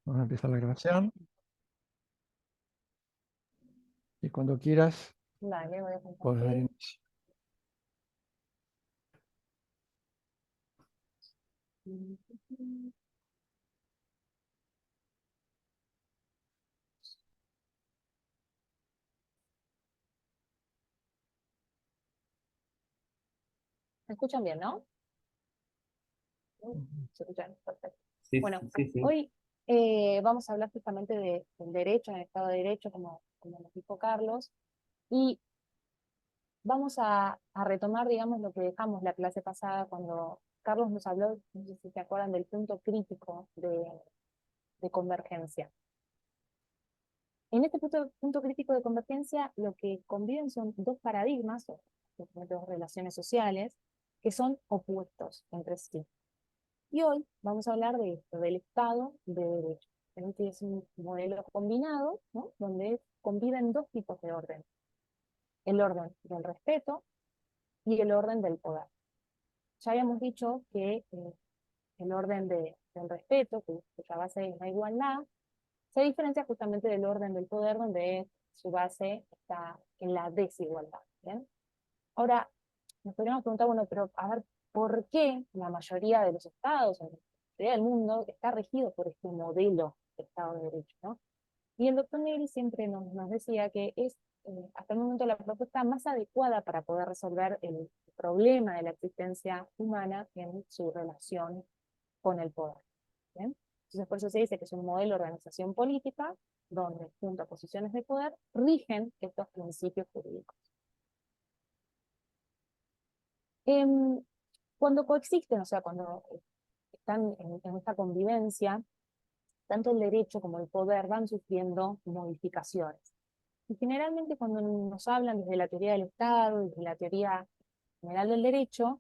Vamos a empezar la grabación y cuando quieras Vale, voy a puedes dar compartir. inicio. ¿Me escuchan bien, no? ¿Se escuchan? Perfecto. Sí, Bueno, sí, sí. hoy vamos a hablar justamente del derecho, en el Estado de Derecho, como nos dijo Carlos, y vamos a retomar, digamos, lo que dejamos la clase pasada cuando Carlos nos habló, no sé si se acuerdan, del punto crítico de convergencia. En este punto crítico de convergencia, lo que conviven son dos paradigmas, o dos relaciones sociales, que son opuestos entre sí. Y hoy vamos a hablar de esto, del Estado de Derecho. Este es un modelo combinado, ¿no? Donde conviven dos tipos de orden: el orden del respeto y el orden del poder. Ya habíamos dicho que el orden del respeto, cuya base es la igualdad, se diferencia justamente del orden del poder, donde su base está en la desigualdad. ¿Bien? Ahora, nos podríamos preguntar, bueno, pero a ver, ¿por qué la mayoría de los estados, o la mayoría del mundo, está regido por este modelo de Estado de Derecho, ¿no? Y el doctor Negri siempre nos decía que es, hasta el momento, la propuesta más adecuada para poder resolver el problema de la existencia humana en su relación con el poder. ¿Bien? Entonces, por eso se dice que es un modelo de organización política donde, junto a posiciones de poder, rigen estos principios jurídicos. Em, Cuando coexisten, o sea, cuando están en esta convivencia, tanto el derecho como el poder van sufriendo modificaciones. Y generalmente cuando nos hablan desde la teoría del Estado, desde la teoría general del derecho,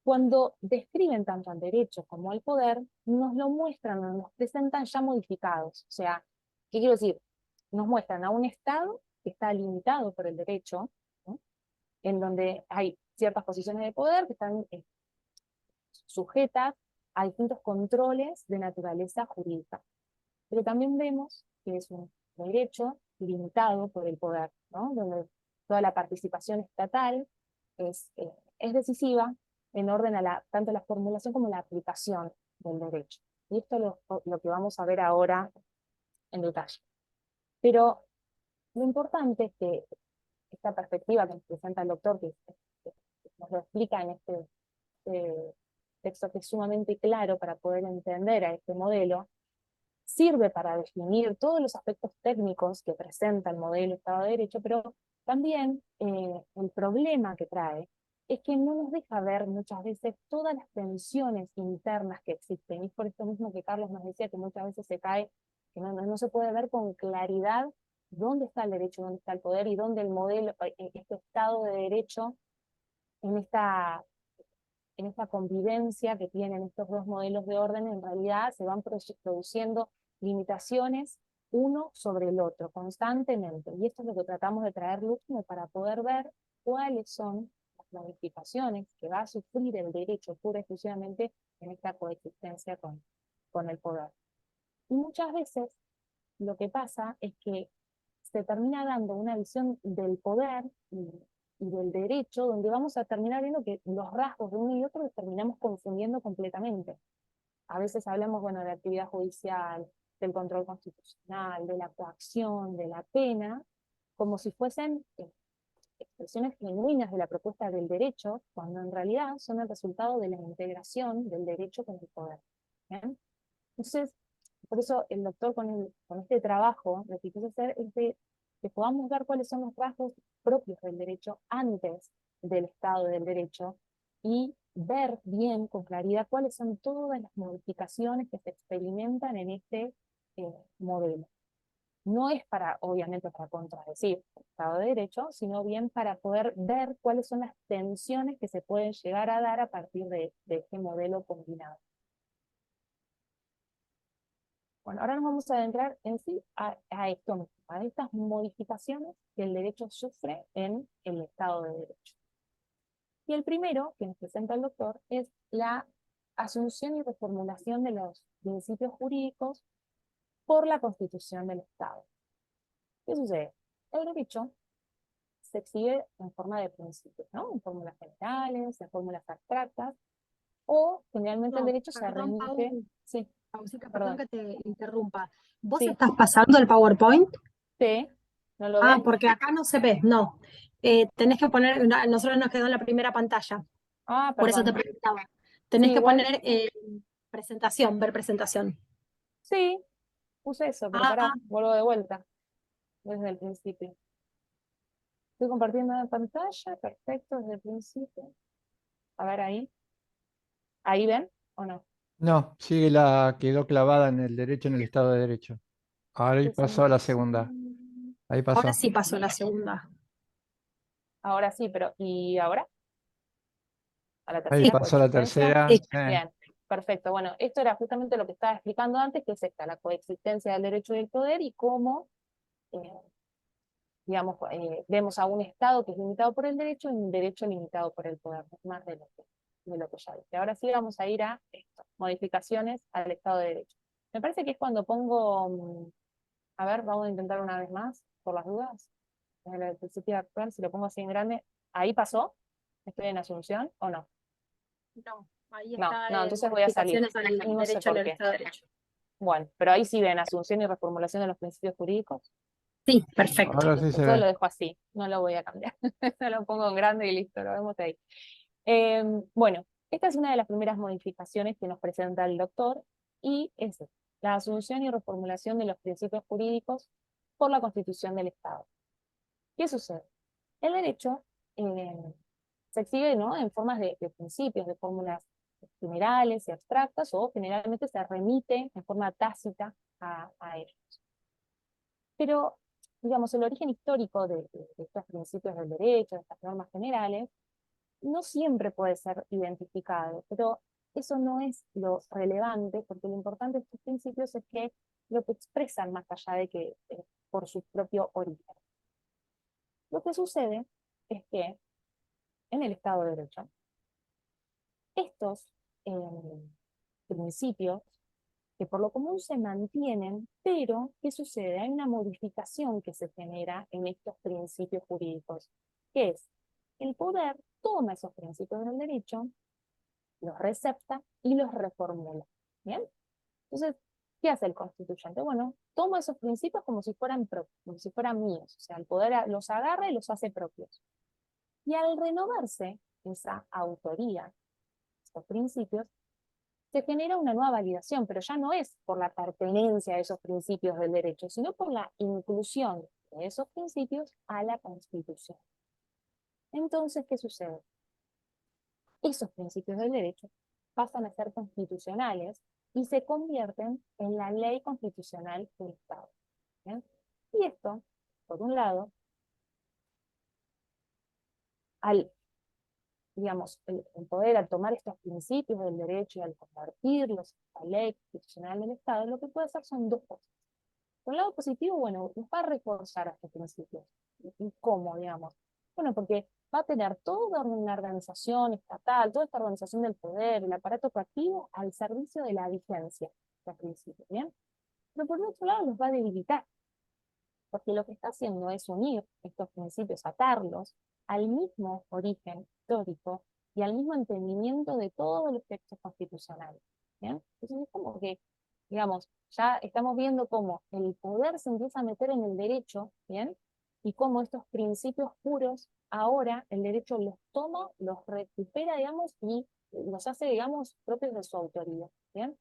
cuando describen tanto al derecho como al poder, nos lo muestran, nos presentan ya modificados. O sea, ¿qué quiero decir? Nos muestran a un Estado que está limitado por el derecho, ¿no? En donde hay ciertas posiciones de poder que están sujetas a distintos controles de naturaleza jurídica. Pero también vemos que es un derecho limitado por el poder, ¿no? Donde toda la participación estatal es decisiva en orden a tanto la formulación como la aplicación del derecho. Y esto es lo que vamos a ver ahora en detalle. Pero lo importante es que esta perspectiva que nos presenta el doctor, que nos lo explica en este texto que es sumamente claro para poder entender a este modelo, sirve para definir todos los aspectos técnicos que presenta el modelo Estado de Derecho, pero también el problema que trae es que no nos deja ver muchas veces todas las tensiones internas que existen. Y es por esto mismo que Carlos nos decía que muchas veces se cae, que no se puede ver con claridad dónde está el derecho, dónde está el poder y dónde el modelo, este Estado de Derecho, en esta convivencia que tienen estos dos modelos de orden, en realidad se van produciendo limitaciones uno sobre el otro constantemente. Y esto es lo que tratamos de traer luz para poder ver cuáles son las modificaciones que va a sufrir el derecho pura y exclusivamente en esta coexistencia con el poder. Y muchas veces lo que pasa es que se termina dando una visión del poder y del derecho, donde vamos a terminar viendo que los rasgos de uno y otro los terminamos confundiendo completamente. A veces hablamos, bueno, de actividad judicial, del control constitucional, de la coacción, de la pena, como si fuesen expresiones genuinas de la propuesta del derecho, cuando en realidad son el resultado de la integración del derecho con el poder. ¿Bien? Entonces, por eso el doctor con este trabajo lo que quiso hacer es que podamos ver cuáles son los rasgos propios del derecho antes del Estado del Derecho y ver bien, con claridad, cuáles son todas las modificaciones que se experimentan en este modelo. No es para, obviamente, para contradecir el Estado de Derecho, sino bien para poder ver cuáles son las tensiones que se pueden llegar a dar a partir de este modelo combinado. Bueno, ahora nos vamos a adentrar en sí a esto, a estas modificaciones que el derecho sufre en el Estado de Derecho. Y el primero que nos presenta el doctor es la asunción y reformulación de los principios jurídicos por la Constitución del Estado. ¿Qué sucede? El derecho se exhibe en forma de principios, ¿no? En fórmulas generales, en fórmulas abstractas, o generalmente el No, derecho se perdón, remite, Pau, sí, Pausita, perdón perdón, que te interrumpa. ¿Vos sí, estás pasando el PowerPoint? sí, ¿no lo Ah, ven? porque acá no se ve, no. Tenés que poner, nosotros nos quedó en la primera pantalla, Ah, por eso te perdón. preguntaba. Sí, Tenés que igual, poner presentación, ver presentación. sí, puse eso, pero Ah, pará, vuelvo de vuelta, desde el principio. Estoy compartiendo la pantalla, perfecto, desde el principio. A ver ahí. ¿Ahí ven o no? No, quedó clavada en el derecho, en el Estado de Derecho. Ahí pasó a la segunda. Presentación. Ahí ahora pasó. sí pasó la segunda. Ahora sí, pero ¿y ahora? A la Ahí tercera, pasó a la coexistencia. tercera. Sí, Bien, perfecto. Bueno, esto era justamente lo que estaba explicando antes, que es esta, la coexistencia del derecho y del poder y cómo, eh, digamos, vemos a un Estado que es limitado por el derecho y un derecho limitado por el poder, más de lo que ya dije. Ahora sí vamos a ir a esto, modificaciones al Estado de Derecho. Me parece que es cuando pongo, a ver, vamos a intentar una vez más, por las dudas, desde el principio actual, si lo pongo así en grande, ¿ahí pasó? ¿Estoy en Asunción o no? no, ahí No, está no, entonces voy a salir. modificaciones al No sé derecho en por el qué. Estado de Derecho. Bueno, pero ahí sí ven asunción y reformulación de los principios jurídicos. Sí, perfecto. Ahora sí Listo, se yo lo ve. dejo así, no lo voy a cambiar. No lo pongo en grande y listo, lo vemos ahí. Bueno, esta es una de las primeras modificaciones que nos presenta el doctor y es la asunción y reformulación de los principios jurídicos por la Constitución del Estado. ¿Qué sucede? El derecho eh, se exhibe, ¿no?, en formas de principios, de fórmulas generales y abstractas, o generalmente se remite en forma tácita a ellos. Pero, digamos, el origen histórico de estos principios del derecho, de estas normas generales, no siempre puede ser identificado, pero eso no es lo relevante, porque lo importante de estos principios es que lo que expresan más allá de que por su propio origen. Lo que sucede es que en el Estado de Derecho, estos principios, que por lo común se mantienen, pero ¿qué sucede? Hay una modificación que se genera en estos principios jurídicos, que es el poder toma esos principios del derecho, los recepta y los reformula. ¿Bien? Entonces, ¿qué hace el constituyente? Bueno, toma esos principios como si fueran propios, como si fueran míos, o sea, el poder los agarra y los hace propios. Y al renovarse esa autoría, estos principios, se genera una nueva validación, pero ya no es por la pertenencia a esos principios del derecho, sino por la inclusión de esos principios a la Constitución. Entonces, ¿qué sucede? Esos principios del derecho pasan a ser constitucionales y se convierten en la ley constitucional del Estado. ¿Bien? Y esto, por un lado, al, digamos, el poder, al tomar estos principios del derecho y al convertirlos en la ley constitucional del Estado, lo que puede hacer son dos cosas. Por un lado positivo, bueno, nos va a reforzar estos principios. ¿Y cómo, digamos? Bueno, porque va a tener toda una organización estatal, toda esta organización del poder, el aparato coactivo, al servicio de la vigencia de los principios, ¿bien? Pero por otro lado los va a debilitar, porque lo que está haciendo es unir estos principios, atarlos al mismo origen histórico y al mismo entendimiento de todos los textos constitucionales, ¿bien? Entonces es como que, digamos, ya estamos viendo cómo el poder se empieza a meter en el derecho, ¿bien? Y cómo estos principios puros, ahora el derecho los toma, los recupera, digamos, y los hace, digamos, propios de su autoría, ¿bien?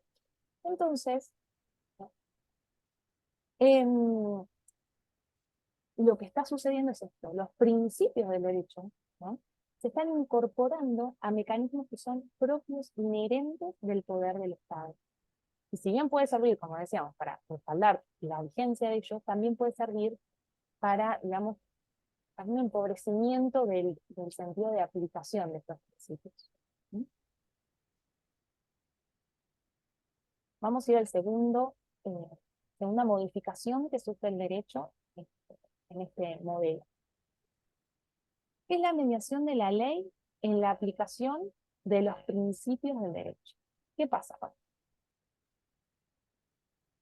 Entonces, em, lo que está sucediendo es esto, los principios del derecho, ¿no?, se están incorporando a mecanismos que son propios, inherentes del poder del Estado. Y si bien puede servir, como decíamos, para respaldar la vigencia de ellos, también puede servir para, digamos, para un empobrecimiento del sentido de aplicación de estos principios. ¿Mm? Vamos a ir al segunda modificación que sufre el derecho en este modelo, que es la mediación de la ley en la aplicación de los principios del derecho. ¿Qué pasa?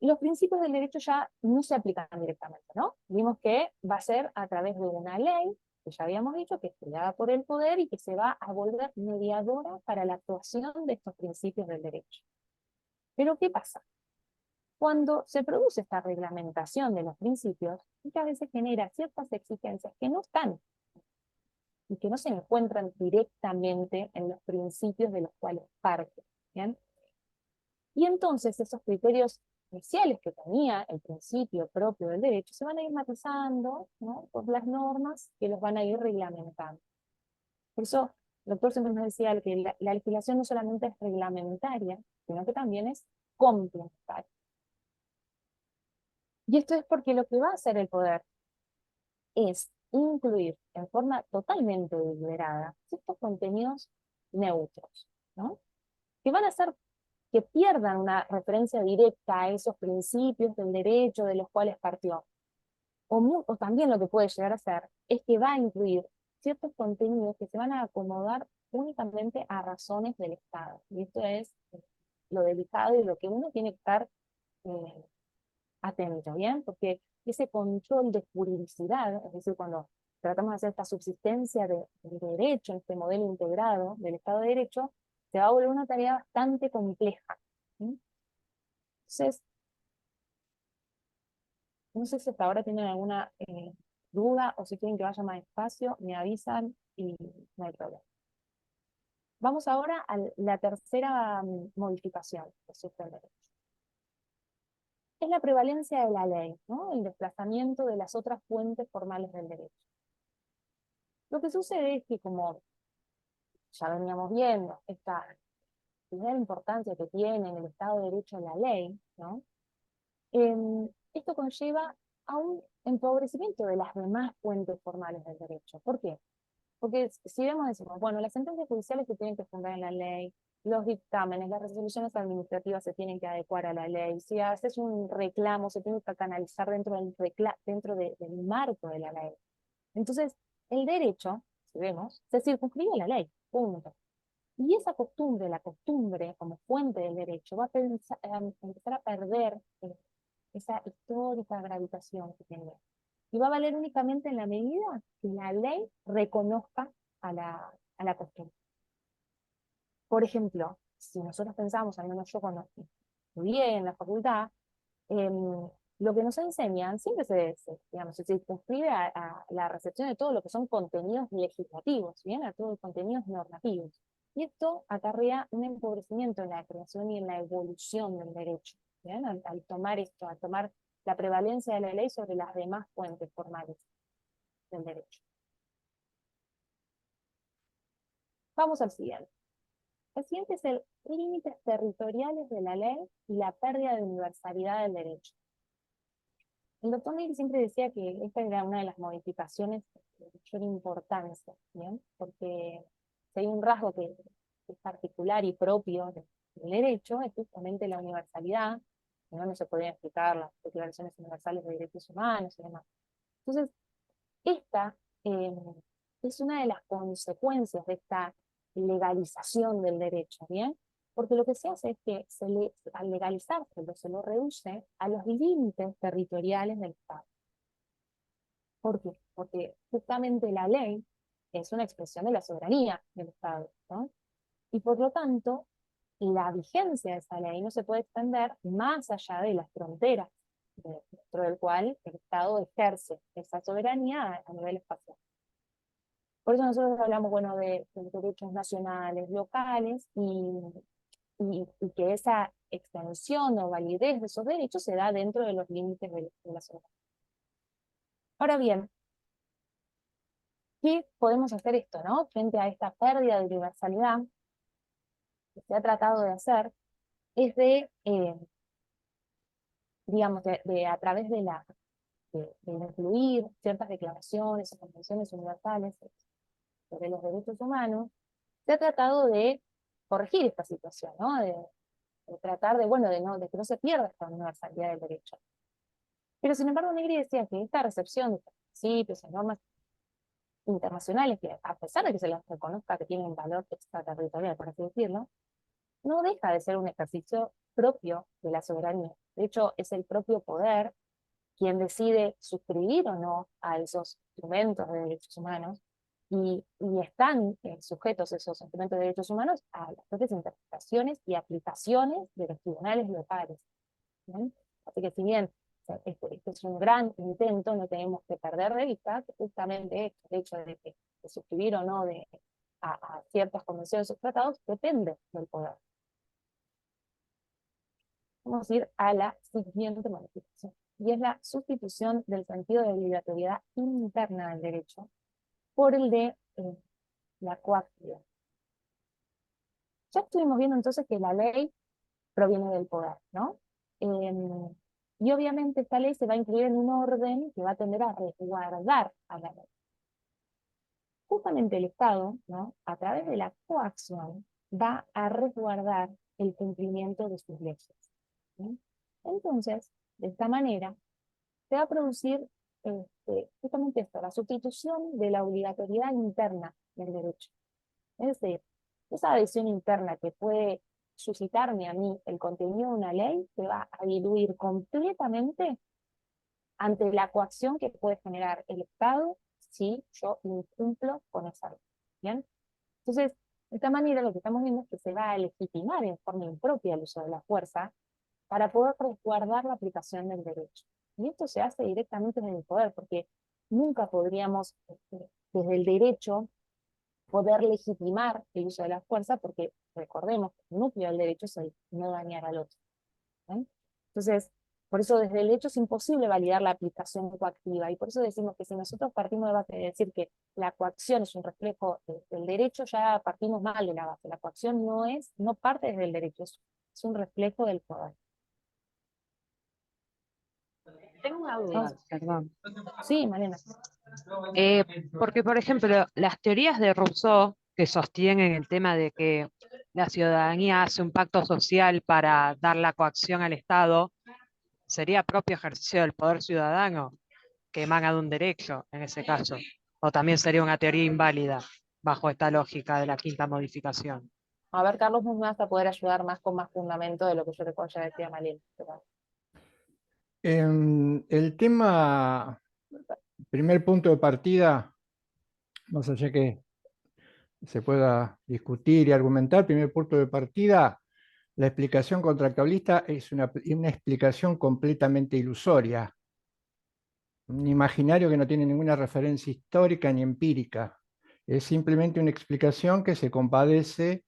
los principios del derecho ya no se aplican directamente, ¿no? Vimos que va a ser a través de una ley, que ya habíamos dicho, que es creada por el poder y que se va a volver mediadora para la actuación de estos principios del derecho. Pero ¿qué pasa? Cuando se produce esta reglamentación de los principios, muchas veces genera ciertas exigencias que no están y que no se encuentran directamente en los principios de los cuales parte, ¿bien? Y entonces esos criterios iniciales que tenía el principio propio del derecho se van a ir matizando, ¿no?, por las normas que los van a ir reglamentando. Por eso el doctor siempre nos decía que la legislación no solamente es reglamentaria, sino que también es complementaria. Y esto es porque lo que va a hacer el poder es incluir en forma totalmente deliberada ciertos contenidos neutros, ¿no?, que van a hacer que pierdan una referencia directa a esos principios del derecho de los cuales partió. O también lo que puede llegar a ser es que va a incluir ciertos contenidos que se van a acomodar únicamente a razones del Estado. Y esto es lo delicado y lo que uno tiene que estar eh, atento, ¿bien? Porque ese control de juridicidad, es decir, cuando tratamos de hacer esta subsistencia de derecho, este modelo integrado del Estado de Derecho, se va a volver una tarea bastante compleja. ¿Sí? Entonces, no sé si hasta ahora tienen alguna duda o si quieren que vaya más despacio, me avisan y no hay problema. Vamos ahora a la tercera modificación que sufre el derecho. Es la prevalencia de la ley, ¿no?, el desplazamiento de las otras fuentes formales del derecho. Lo que sucede es que, como ya veníamos viendo, esta primera importancia que tiene en el Estado de Derecho la ley, ¿no?, esto conlleva a un empobrecimiento de las demás fuentes formales del derecho. ¿Por qué? Porque si vemos, decimos, bueno, las sentencias judiciales se tienen que fundar en la ley, los dictámenes, las resoluciones administrativas se tienen que adecuar a la ley, si haces un reclamo se tiene que canalizar dentro del marco de la ley. Entonces, el derecho, si vemos, se circunscribe a la ley, punto. Y esa costumbre, la costumbre como fuente del derecho, va a empezar a perder esa histórica gravitación que tiene. Y va a valer únicamente en la medida que la ley reconozca a la costumbre. Por ejemplo, si nosotros pensamos, al menos yo cuando estudié en la facultad, lo que nos enseñan siempre digamos, se circunscribe a la recepción de todo lo que son contenidos legislativos, ¿bien?, a todos los contenidos normativos. Y esto acarrea un empobrecimiento en la creación y en la evolución del derecho, ¿bien?, al tomar esto, al tomar la prevalencia de la ley sobre las demás fuentes formales del derecho. Vamos al siguiente. El siguiente es el límites territoriales de la ley y la pérdida de universalidad del derecho. El doctor Negri siempre decía que esta era una de las modificaciones de mayor importancia, ¿bien?, porque si hay un rasgo que es particular y propio del derecho, es justamente la universalidad, si no, no se podrían explicar las declaraciones universales de derechos humanos y demás. Entonces, esta es una de las consecuencias de esta legalización del derecho, ¿bien? Porque lo que se hace es que al legalizarse se lo reduce a los límites territoriales del Estado. ¿Por qué? Porque justamente la ley es una expresión de la soberanía del Estado, ¿no? Y por lo tanto, la vigencia de esa ley no se puede extender más allá de las fronteras dentro del cual el Estado ejerce esa soberanía a nivel espacial. Por eso nosotros hablamos, bueno, de derechos nacionales, locales, y que esa extensión o validez de esos derechos se da dentro de los límites de la soberanía. Ahora bien, ¿qué podemos hacer esto, no?, frente a esta pérdida de universalidad que se ha tratado de hacer? Es digamos, a través de incluir ciertas declaraciones o convenciones universales sobre los derechos humanos, se ha tratado de corregir esta situación, ¿no?, de tratar de que no se pierda esta universalidad del derecho. Pero sin embargo, Negri decía que esta recepción de estos principios y normas internacionales, que a pesar de que se las reconozca que tienen un valor extraterritorial, por así decirlo, no deja de ser un ejercicio propio de la soberanía. De hecho, es el propio poder quien decide suscribir o no a esos instrumentos de derechos humanos y están sujetos esos instrumentos de derechos humanos a las propias interpretaciones y aplicaciones de los tribunales locales. ¿Bien? Así que si bien este es un gran intento, no tenemos que perder de vista que justamente el hecho de suscribir o no a ciertas convenciones o tratados depende del poder. Vamos a ir a la siguiente modificación, y es la sustitución del sentido de obligatoriedad interna del derecho por el de la coactividad. Ya estuvimos viendo entonces que la ley proviene del poder, ¿no? Y obviamente esta ley se va a incluir en un orden que va a tender a resguardar a la ley. Justamente el Estado, ¿no?, a través de la coacción, va a resguardar el cumplimiento de sus leyes, ¿sí? Entonces, de esta manera, se va a producir justamente esto, la sustitución de la obligatoriedad interna del derecho. Es decir, esa adhesión interna que puede suscitarme a mí el contenido de una ley se va a diluir completamente ante la coacción que puede generar el Estado si yo incumplo con esa ley. ¿Bien? Entonces, de esta manera lo que estamos viendo es que se va a legitimar en forma impropia el uso de la fuerza para poder resguardar la aplicación del derecho. Y esto se hace directamente desde el poder, porque nunca podríamos, desde el derecho, poder legitimar el uso de la fuerza, porque recordemos que el núcleo del derecho es el no dañar al otro. ¿Sí? Entonces, por eso desde el hecho es imposible validar la aplicación coactiva, y por eso decimos que si nosotros partimos de base de decir que la coacción es un reflejo del derecho, ya partimos mal de la base. La coacción no parte desde el derecho, es un reflejo del poder. Tengo una duda, perdón. Sí, Malena. Porque, por ejemplo, las teorías de Rousseau que sostienen el tema de que la ciudadanía hace un pacto social para dar la coacción al Estado, sería propio ejercicio del poder ciudadano que emana de un derecho en ese caso, o también sería una teoría inválida bajo esta lógica de la quinta modificación. A ver, Carlos nos va a poder ayudar más con más fundamento de lo que yo le ya decía a Malena. El tema, primer punto de partida, más allá que se pueda discutir y argumentar, primer punto de partida, la explicación contractualista es una explicación completamente ilusoria, un imaginario que no tiene ninguna referencia histórica ni empírica. Es simplemente una explicación que se compadece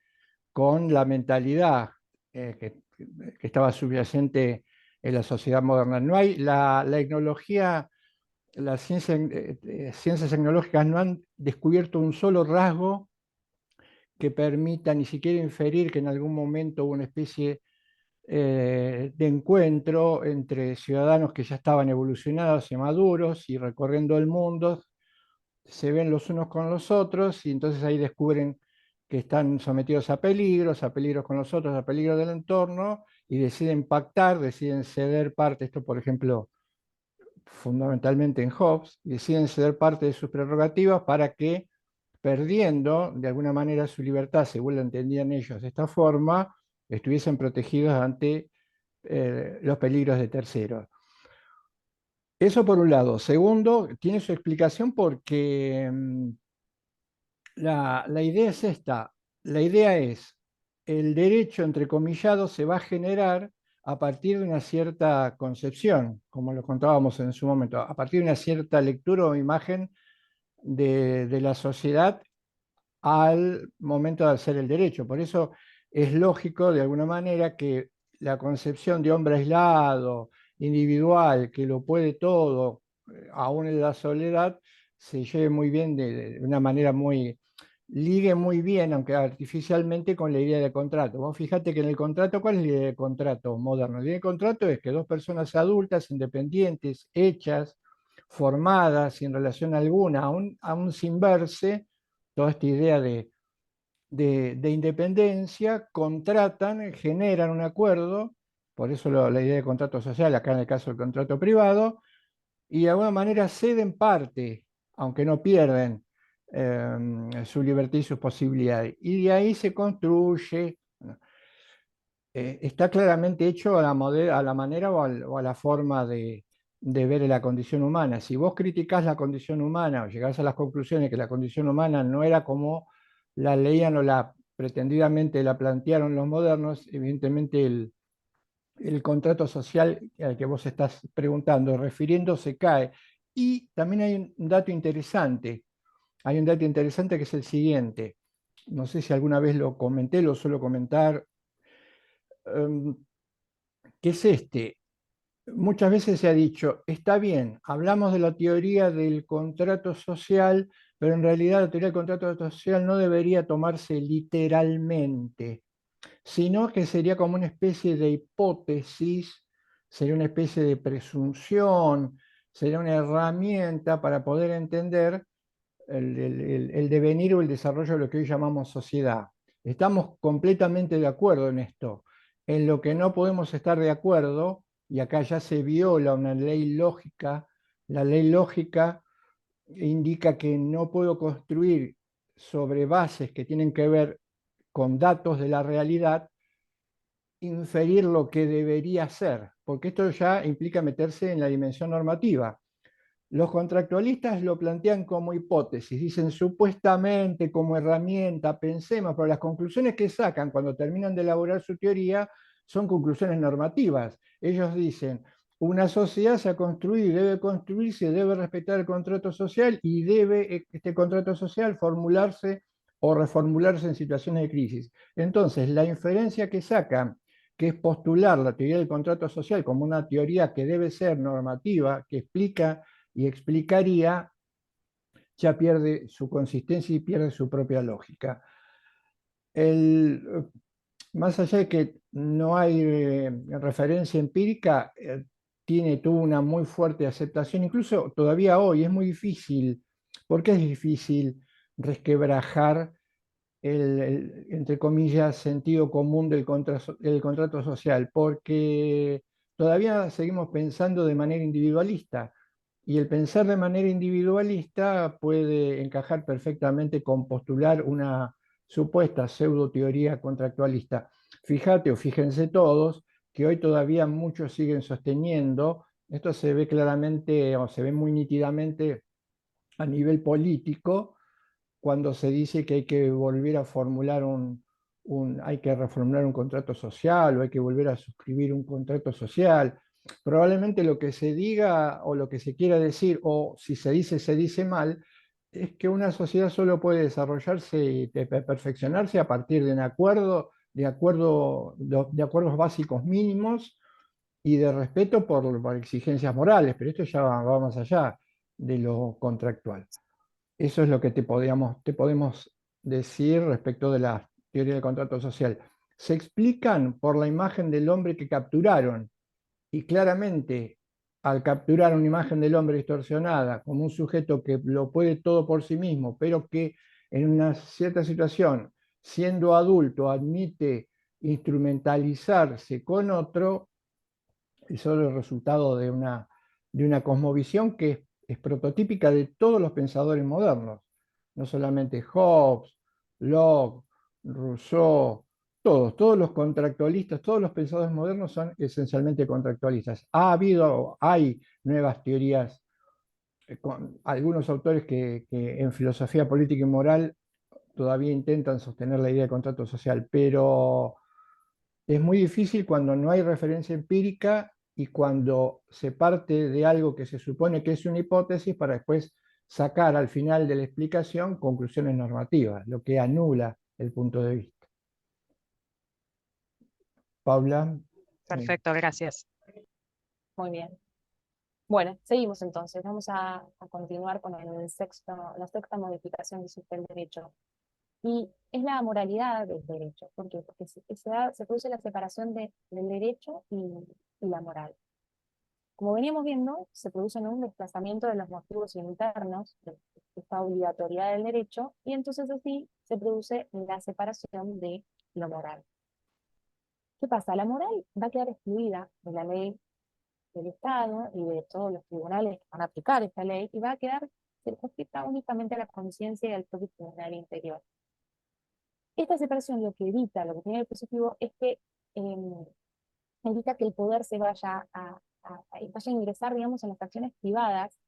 con la mentalidad que estaba subyacente en la sociedad moderna. No hay la etnología, las ciencias tecnológicas no han descubierto un solo rasgo que permita ni siquiera inferir que en algún momento hubo una especie de encuentro entre ciudadanos que ya estaban evolucionados y maduros y recorriendo el mundo, se ven los unos con los otros y entonces ahí descubren que están sometidos a peligros con los otros, a peligros del entorno, y deciden pactar, deciden ceder parte, esto por ejemplo fundamentalmente en Hobbes, deciden ceder parte de sus prerrogativas para que, perdiendo de alguna manera su libertad, según lo entendían ellos de esta forma, estuviesen protegidos ante los peligros de terceros. Eso por un lado. Segundo, tiene su explicación porque la idea es esta. La idea es, el derecho entrecomillado se va a generar a partir de una cierta concepción, como lo contábamos en su momento, a partir de una cierta lectura o imagen de la sociedad al momento de hacer el derecho. Por eso es lógico, de alguna manera, que la concepción de hombre aislado, individual, que lo puede todo, aún en la soledad, se lleve muy bien de una manera muy, ligue muy bien, aunque artificialmente, con la idea de contrato. Vos fíjate que en el contrato, ¿cuál es la idea de contrato moderno? La idea de contrato es que dos personas adultas, independientes, hechas, formadas, sin relación alguna, aún sin verse, toda esta idea de independencia, contratan, generan un acuerdo, por eso la idea de contrato social, acá en el caso del contrato privado, y de alguna manera ceden parte, aunque no pierden su libertad y sus posibilidades. Y de ahí se construye. está claramente hecho a a la manera o a la forma de ver la condición humana. Si vos criticás la condición humana o llegás a las conclusiones que la condición humana no era como la leían o la pretendidamente la plantearon los modernos, evidentemente el contrato social al que vos estás preguntando, refiriéndose, cae. Y también hay un dato interesante que es el siguiente, no sé si alguna vez lo comenté, lo suelo comentar, em, que es este. Muchas veces se ha dicho, está bien, hablamos de la teoría del contrato social, pero en realidad la teoría del contrato social no debería tomarse literalmente, sino que sería como una especie de hipótesis, sería una especie de presunción, sería una herramienta para poder entender el devenir o el desarrollo de lo que hoy llamamos sociedad. Estamos completamente de acuerdo en esto. En lo que no podemos estar de acuerdo, y acá ya se viola una ley lógica, la ley lógica indica que no puedo construir sobre bases que tienen que ver con datos de la realidad, inferir lo que debería ser, porque esto ya implica meterse en la dimensión normativa. Los contractualistas lo plantean como hipótesis, dicen supuestamente como herramienta, pensemos, pero las conclusiones que sacan cuando terminan de elaborar su teoría son conclusiones normativas. Ellos dicen, una sociedad se ha construido y debe construirse, debe respetar el contrato social y debe este contrato social formularse o reformularse en situaciones de crisis. Entonces, la inferencia que sacan, que es postular la teoría del contrato social como una teoría que debe ser normativa, que explica y explicaría, ya pierde su consistencia y pierde su propia lógica. El, Más allá de que no hay referencia empírica, tuvo una muy fuerte aceptación, incluso todavía hoy es muy difícil. ¿Por qué es difícil resquebrajar entre comillas, sentido común del contrato social? Porque todavía seguimos pensando de manera individualista. Y el pensar de manera individualista puede encajar perfectamente con postular una supuesta pseudo teoría contractualista. Fíjate o fíjense todos que hoy todavía muchos siguen sosteniendo, esto se ve claramente o se ve muy nítidamente a nivel político, cuando se dice que hay que volver a formular hay que reformular un contrato social o hay que volver a suscribir un contrato social. Probablemente lo que se diga o lo que se quiera decir, o si se dice mal, es que una sociedad solo puede desarrollarse y perfeccionarse a partir de un acuerdo, de acuerdos básicos mínimos y de respeto por exigencias morales, pero esto ya va más allá de lo contractual. Eso es lo que te podemos decir respecto de la teoría del contrato social. Se explican por la imagen del hombre que capturaron y claramente al capturar una imagen del hombre distorsionada como un sujeto que lo puede todo por sí mismo, pero que en una cierta situación, siendo adulto, admite instrumentalizarse con otro, es solo el resultado de una cosmovisión que es prototípica de todos los pensadores modernos, no solamente Hobbes, Locke, Rousseau, todos los contractualistas, todos los pensadores modernos son esencialmente contractualistas. Hay nuevas teorías, con algunos autores que en filosofía política y moral todavía intentan sostener la idea de contrato social, pero es muy difícil cuando no hay referencia empírica y cuando se parte de algo que se supone que es una hipótesis para después sacar al final de la explicación conclusiones normativas, lo que anula el punto de vista. Paula. Perfecto, gracias. Muy bien. Bueno, seguimos entonces. Vamos a continuar con la sexta modificación que sufre el derecho. Y es la moralidad del derecho. ¿Por qué? Porque se produce la separación del derecho y la moral. Como veníamos viendo, se produce un desplazamiento de los motivos internos de esta obligatoriedad del derecho, y entonces así se produce la separación de lo moral. ¿Qué pasa? La moral va a quedar excluida de la ley del Estado y de todos los tribunales que van a aplicar esta ley, y va a quedar circunscrita únicamente a la conciencia y al propio tribunal interior. Esta separación lo que evita, lo que tiene el positivo, es que evita que el poder se vaya vaya a ingresar, digamos, en las acciones privadas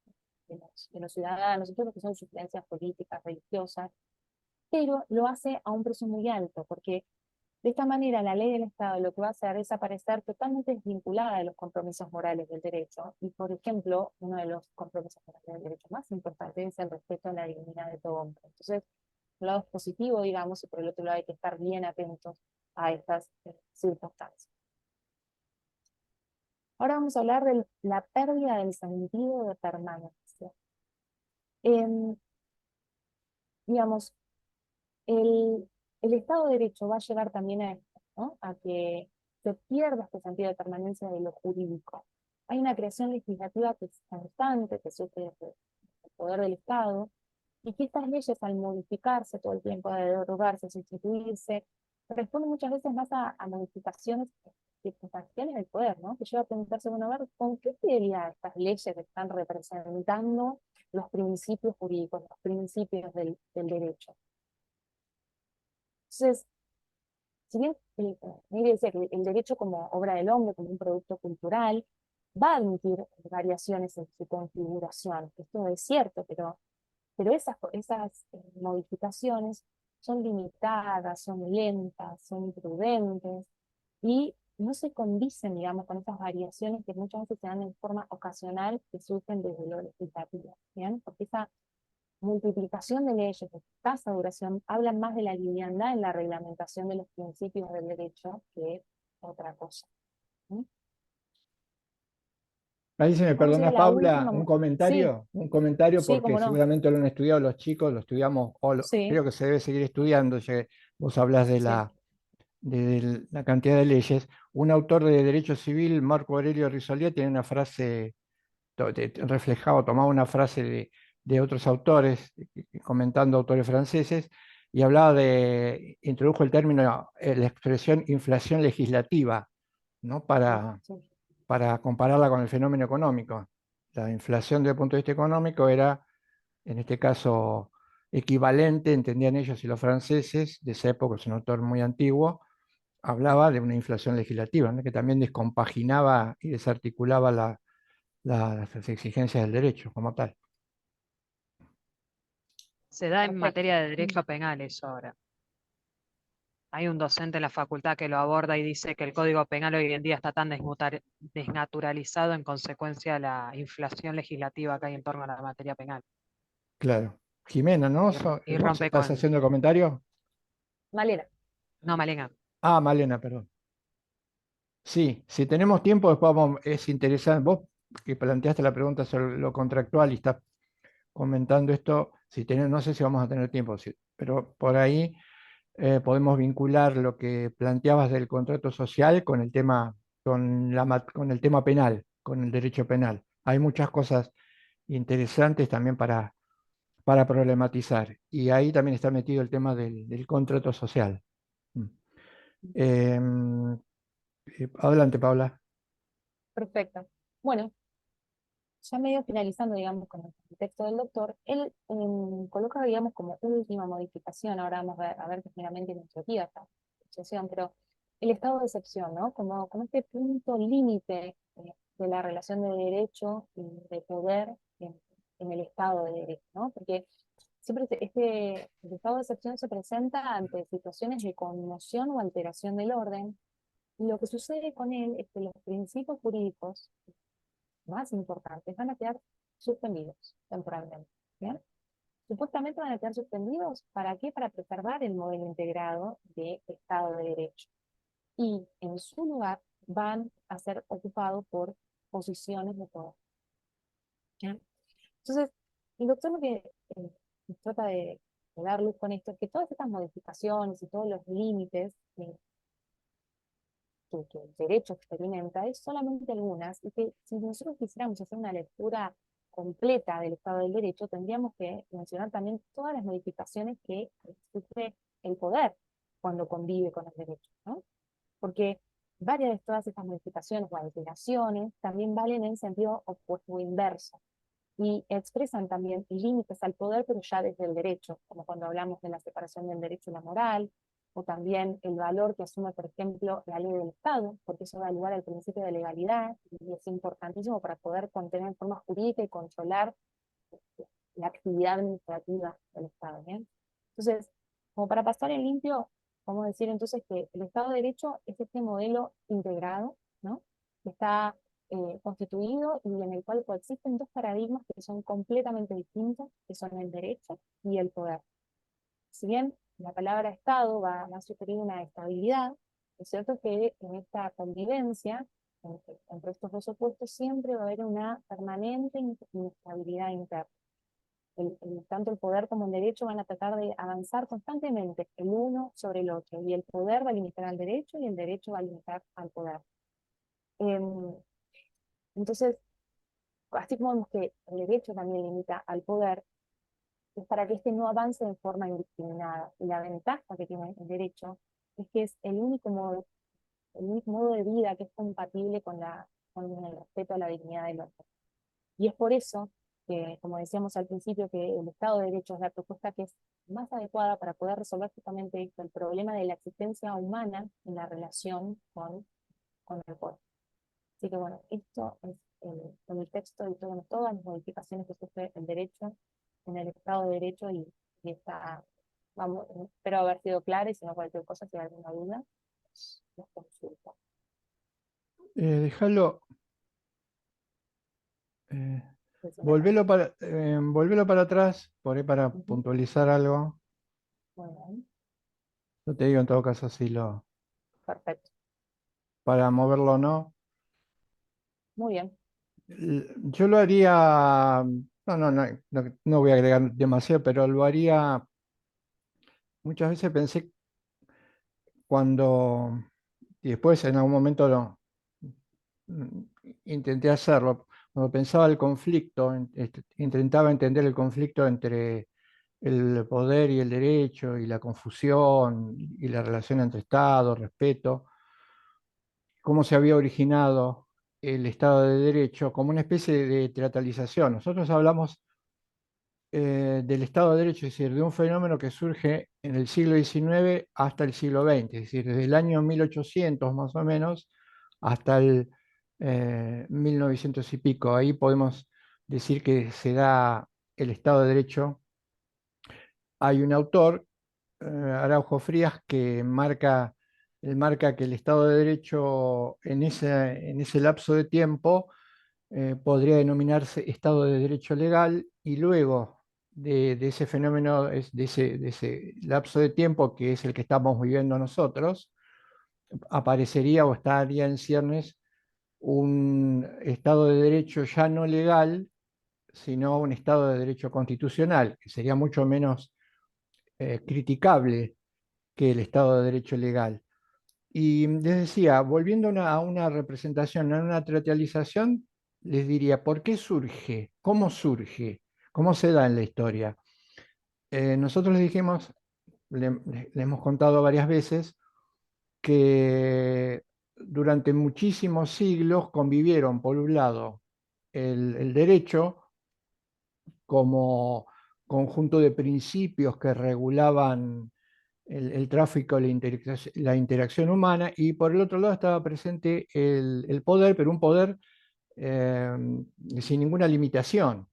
de los ciudadanos, todo lo que son sus creencias políticas, religiosas, pero lo hace a un precio muy alto, porque de esta manera la ley del Estado lo que va a hacer es aparecer totalmente desvinculada de los compromisos morales del derecho, y por ejemplo, uno de los compromisos morales del derecho más importantes es el respeto a la dignidad de todo hombre. Entonces, por un lado es positivo, digamos, y por el otro lado hay que estar bien atentos a estas circunstancias. Ahora vamos a hablar de la pérdida del sentido de permanencia. Digamos, el Estado de Derecho va a llevar también a esto, ¿no? A que se pierda este sentido de permanencia de lo jurídico. Hay una creación legislativa que es constante, que surge desde el poder del Estado, y que estas leyes, al modificarse todo el tiempo, a derogarse, sustituirse, responden muchas veces más a modificaciones circunstanciales del poder, ¿no? Que lleva a preguntarse, bueno, a ver, ¿con qué fidelidad estas leyes están representando los principios jurídicos, los principios del derecho? Entonces, si bien Miguel decía que el derecho como obra del hombre, como un producto cultural, va a admitir variaciones en su configuración, esto es cierto, pero esas modificaciones son limitadas, son lentas, son imprudentes, y no se condicen, digamos, con esas variaciones que muchas veces se dan en forma ocasional que surgen desde lo legislativo, ¿bien? Porque esa multiplicación de leyes de escasa duración hablan más de la liviandad en la reglamentación de los principios del derecho que otra cosa. ¿Sí? Ahí se me Vamos a ir a perdona, la Paula, última. Sí, un comentario sí, porque cómo no. seguramente lo han estudiado los chicos, lo estudiamos, Sí, creo que se debe seguir estudiando, ya que vos hablas de sí. de la cantidad de leyes. Un autor de Derecho Civil, Marco Aurelio Risolía, tiene una frase reflejado, tomaba una frase de otros autores, comentando autores franceses, y hablaba introdujo el término, la expresión inflación legislativa, ¿no? Sí. Para compararla con el fenómeno económico. La inflación desde el punto de vista económico era, en este caso, equivalente, entendían ellos y los franceses, de esa época, es un autor muy antiguo, hablaba de una inflación legislativa, ¿no? Que también descompaginaba y desarticulaba las exigencias del derecho como tal. Se da en Perfecto. materia de derecho penal eso ahora. Hay un docente en la facultad que lo aborda y dice que el Código Penal hoy en día está tan desnaturalizado en consecuencia de la inflación legislativa que hay en torno a la materia penal. Claro. Jimena, ¿no? Y ¿Vos rompe estás con... haciendo comentario? Malena. No, Malena. Ah, Malena, perdón. Sí, si tenemos tiempo, después es interesante. Vos que planteaste la pregunta sobre lo contractual y estás comentando esto, si no sé si vamos a tener tiempo, pero por ahí podemos vincular lo que planteabas del contrato social con el tema, con el tema penal, con el derecho penal. Hay muchas cosas interesantes también para problematizar. Y ahí también está metido el tema del contrato social. Mm. Em, Adelante, Paula. Perfecto. Bueno, ya medio finalizando, digamos, con el texto del doctor, él coloca, digamos, como última modificación, ahora vamos a ver que finalmente iniciativa esta asociación, pero el estado de excepción, ¿no? Como este punto límite de la relación de derecho y de poder en el estado de derecho, ¿no? Porque siempre el estado de excepción se presenta ante situaciones de conmoción o alteración del orden, y lo que sucede con él es que los principios jurídicos más importantes van a quedar suspendidos temporalmente. ¿Bien? Supuestamente van a quedar suspendidos, ¿para qué? Para preservar el modelo integrado de Estado de Derecho. Y en su lugar van a ser ocupados por posiciones de poder. ¿Bien? Entonces, el doctor lo que trata de dar luz con esto es que todas estas modificaciones y todos los límites que el derecho experimenta es solamente algunas, y que si nosotros quisiéramos hacer una lectura completa del Estado del Derecho, tendríamos que mencionar también todas las modificaciones que sufre el poder cuando convive con el derecho, ¿no? Porque varias de todas estas modificaciones o alteraciones también valen en sentido opuesto o inverso, y expresan también límites al poder, pero ya desde el derecho, como cuando hablamos de la separación del derecho y la moral, o también el valor que asume, por ejemplo, la ley del Estado, porque eso da lugar al principio de legalidad y es importantísimo para poder contener en forma jurídica y controlar la actividad administrativa del Estado, ¿bien? Entonces, como para pasar en limpio, vamos a decir entonces que el Estado de Derecho es este modelo integrado, ¿no? Que está constituido y en el cual coexisten dos paradigmas que son completamente distintos, que son el derecho y el poder. Si bien la palabra Estado va a sugerir una estabilidad, es cierto que en esta convivencia entre estos dos opuestos siempre va a haber una permanente inestabilidad interna. Tanto el poder como el derecho van a tratar de avanzar constantemente el uno sobre el otro, y el poder va a limitar al derecho y el derecho va a limitar al poder. Entonces, así como vemos que el derecho también limita al poder, es para que éste no avance de forma indiscriminada. Y la ventaja que tiene el derecho es que es el único modo de vida que es compatible con el respeto a la dignidad del otro. Y es por eso que, como decíamos al principio, que el Estado de Derecho es la propuesta que es más adecuada para poder resolver justamente esto, el problema de la existencia humana en la relación con el poder. Así que bueno, esto es el texto y todas las modificaciones que sufre el derecho en el Estado de Derecho y está, vamos, espero haber sido clara, y si no cualquier cosa, si hay alguna duda, los consulta. Déjalo, Entonces, volvelo para atrás, por ahí para ujú, puntualizar algo. muy bien, Yo te digo en todo caso si perfecto, para moverlo o no. muy bien. Yo lo haría, no voy a agregar demasiado, pero lo haría, muchas veces pensé cuando, y después en algún momento mm, intenté hacerlo, cuando pensaba el conflicto, intentaba entender el conflicto entre el poder y el derecho y la confusión y la relación entre Estado, respeto, cómo se había originado el Estado de Derecho como una especie de teatralización. Nosotros hablamos del Estado de Derecho, es decir, de un fenómeno que surge en el siglo XIX hasta el siglo XX, es decir, desde el año 1800 más o menos hasta el 1900 y pico. Ahí podemos decir que se da el Estado de Derecho. Hay un autor, Araujo Frías, que marca que el Estado de Derecho en ese lapso de tiempo podría denominarse Estado de Derecho legal, y luego de ese fenómeno, de ese lapso de tiempo que es el que estamos viviendo nosotros, aparecería o estaría en ciernes un Estado de Derecho ya no legal, sino un Estado de Derecho constitucional, que sería mucho menos criticable que el Estado de Derecho legal. Y les decía, volviendo a una representación, a una teatralización, les diría, ¿por qué surge? ¿Cómo surge? ¿Cómo se da en la historia? Nosotros les dijimos, le hemos contado varias veces, que durante muchísimos siglos convivieron, por un lado, el derecho como conjunto de principios que regulaban el tráfico, la interacción humana, y por el otro lado estaba presente el poder, pero un poder eh, sin ninguna limitación.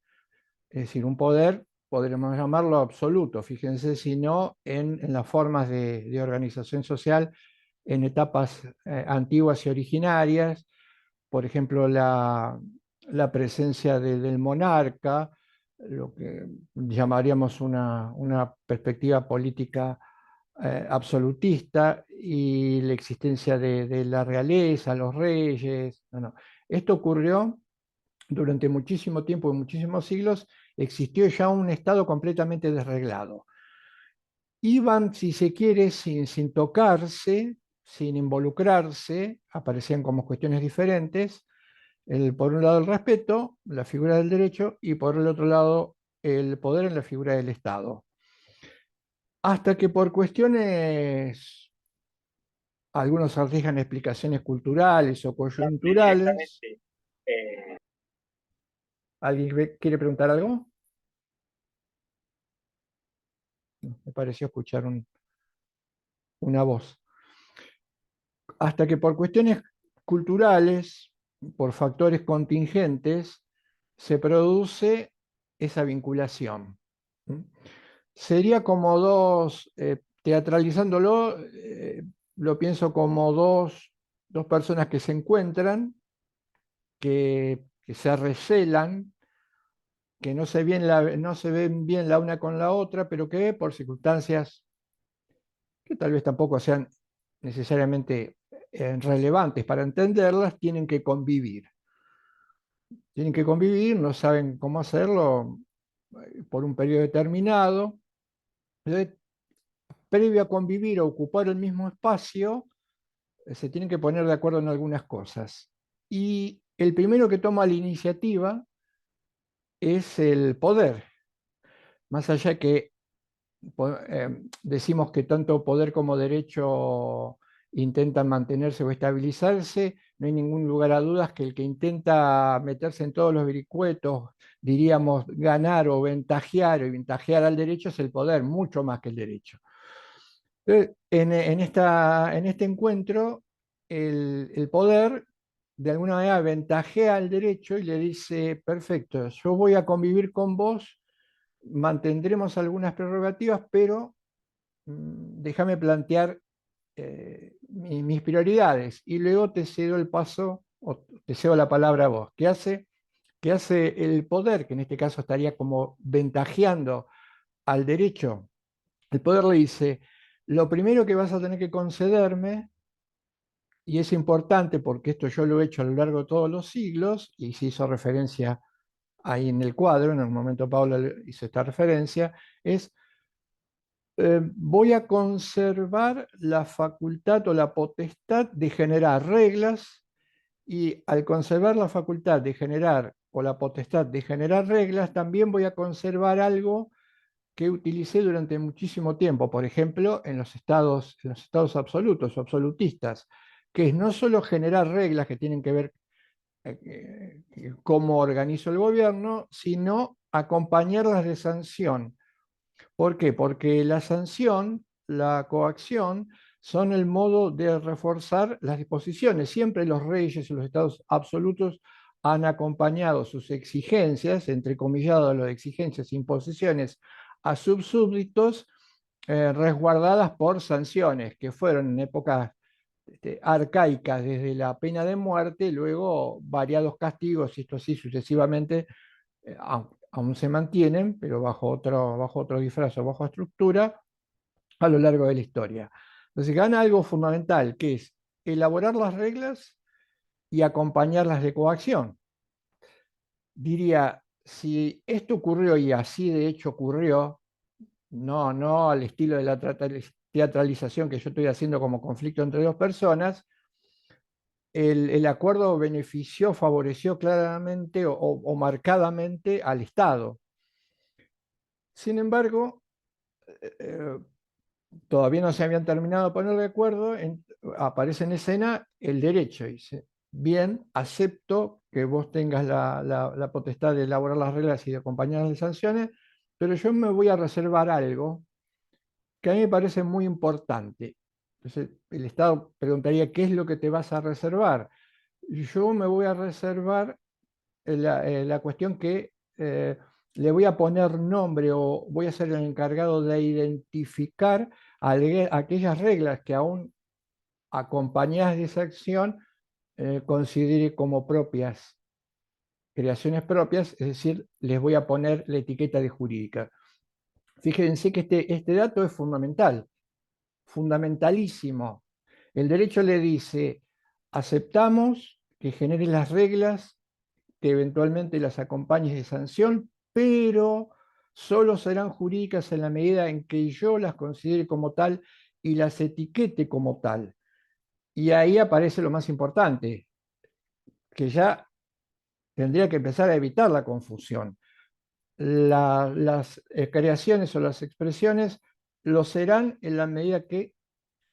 Es decir, un poder, podríamos llamarlo absoluto, fíjense, sino en las formas de organización social en etapas antiguas y originarias, por ejemplo, la presencia del monarca, lo que llamaríamos una perspectiva política absolutista, y la existencia de la realeza, los reyes. No. Esto ocurrió durante muchísimo tiempo, en muchísimos siglos, existió ya un Estado completamente desreglado. Iban, si se quiere, sin tocarse, sin involucrarse, aparecían como cuestiones diferentes. Por un lado el respeto, la figura del derecho, y por el otro lado el poder en la figura del Estado. Hasta que por cuestiones, algunos arriesgan explicaciones culturales o coyunturales. ¿Alguien quiere preguntar algo? Me pareció escuchar una voz. Hasta que por cuestiones culturales, por factores contingentes, se produce esa vinculación. Sería como dos, teatralizándolo, lo pienso como dos personas que se encuentran, que se recelan, que no se ven bien la una con la otra, pero que por circunstancias que tal vez tampoco sean necesariamente relevantes para entenderlas, tienen que convivir. Tienen que convivir, no saben cómo hacerlo por un periodo determinado. Entonces, previo a convivir o ocupar el mismo espacio, se tienen que poner de acuerdo en algunas cosas. Y el primero que toma la iniciativa es el poder. Más allá que decimos que tanto poder como derecho intentan mantenerse o estabilizarse, no hay ningún lugar a dudas que el que intenta meterse en todos los vericuetos, diríamos, ganar o ventajear al derecho es el poder, mucho más que el derecho. Entonces, en este encuentro, el poder de alguna manera ventajea al derecho y le dice, perfecto, yo voy a convivir con vos, mantendremos algunas prerrogativas, pero déjame plantear mis prioridades y luego te cedo el paso o te cedo la palabra a vos. ¿Qué hace el poder, que en este caso estaría como ventajeando al derecho? El poder le dice, lo primero que vas a tener que concederme, y es importante porque esto yo lo he hecho a lo largo de todos los siglos, y se hizo referencia ahí en el cuadro, en el momento Paula hizo esta referencia, es voy a conservar la facultad o la potestad de generar reglas y al conservar la facultad de generar o la potestad de generar reglas, también voy a conservar algo que utilicé durante muchísimo tiempo, por ejemplo, en los estados absolutos o absolutistas, que es no solo generar reglas que tienen que ver cómo organizo el gobierno, sino acompañarlas de sanción. ¿Por qué? Porque la sanción, la coacción, son el modo de reforzar las disposiciones. Siempre los reyes y los estados absolutos han acompañado sus exigencias, entrecomillado las exigencias e imposiciones a sus súbditos, resguardadas por sanciones, que fueron en épocas arcaicas desde la pena de muerte, luego variados castigos, y esto así sucesivamente, aún se mantienen, pero bajo otro disfraz o bajo estructura, a lo largo de la historia. Entonces gana algo fundamental, que es elaborar las reglas y acompañarlas de coacción. Diría, si esto ocurrió y así de hecho ocurrió, no al estilo de la teatralización que yo estoy haciendo como conflicto entre dos personas, el acuerdo benefició, favoreció claramente o marcadamente al Estado. Sin embargo, eh, todavía no se habían terminado de poner de acuerdo, aparece en escena el derecho. Dice, bien, acepto que vos tengas la potestad de elaborar las reglas y de acompañar las sanciones, pero yo me voy a reservar algo que a mí me parece muy importante. Entonces, el Estado preguntaría, ¿qué es lo que te vas a reservar? Yo me voy a reservar la cuestión que le voy a poner nombre o voy a ser el encargado de identificar aquellas reglas que aún acompañadas de esa acción considere como propias, creaciones propias, es decir, les voy a poner la etiqueta de jurídica. Fíjense que este dato es fundamental, fundamentalísimo. El derecho le dice, aceptamos que genere las reglas, que eventualmente las acompañes de sanción, pero solo serán jurídicas en la medida en que yo las considere como tal y las etiquete como tal. Y ahí aparece lo más importante, que ya tendría que empezar a evitar la confusión. Las creaciones o las expresiones lo serán en la medida que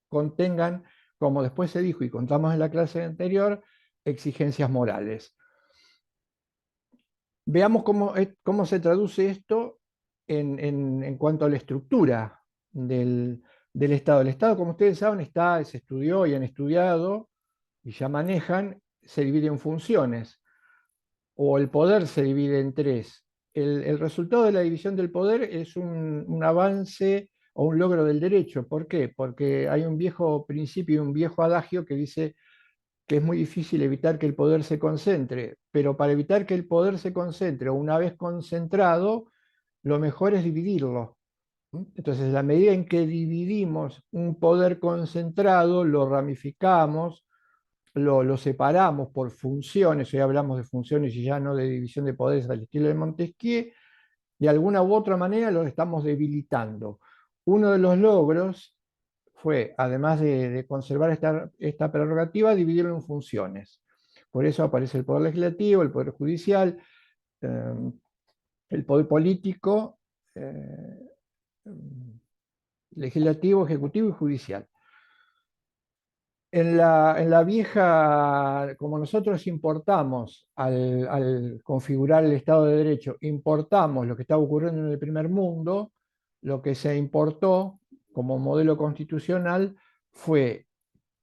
contengan, como después se dijo y contamos en la clase anterior, exigencias morales. Veamos cómo se traduce esto en cuanto a la estructura del Estado. El Estado, como ustedes saben, se estudió y han estudiado y ya manejan, se divide en funciones, o el poder se divide en tres. El resultado de la división del poder es un avance o un logro del derecho. ¿Por qué? Porque hay un viejo principio y un viejo adagio que dice que es muy difícil evitar que el poder se concentre, pero para evitar que el poder se concentre, una vez concentrado, lo mejor es dividirlo. Entonces, en la medida en que dividimos un poder concentrado, lo ramificamos, lo separamos por funciones, hoy hablamos de funciones y ya no de división de poderes al estilo de Montesquieu, de alguna u otra manera lo estamos debilitando. Uno de los logros fue, además de conservar esta prerrogativa, dividirlo en funciones. Por eso aparece el poder legislativo, el poder judicial, el poder político, legislativo, ejecutivo y judicial. En la vieja, como nosotros importamos, al configurar el Estado de Derecho, importamos lo que estaba ocurriendo en el primer mundo, lo que se importó como modelo constitucional fue,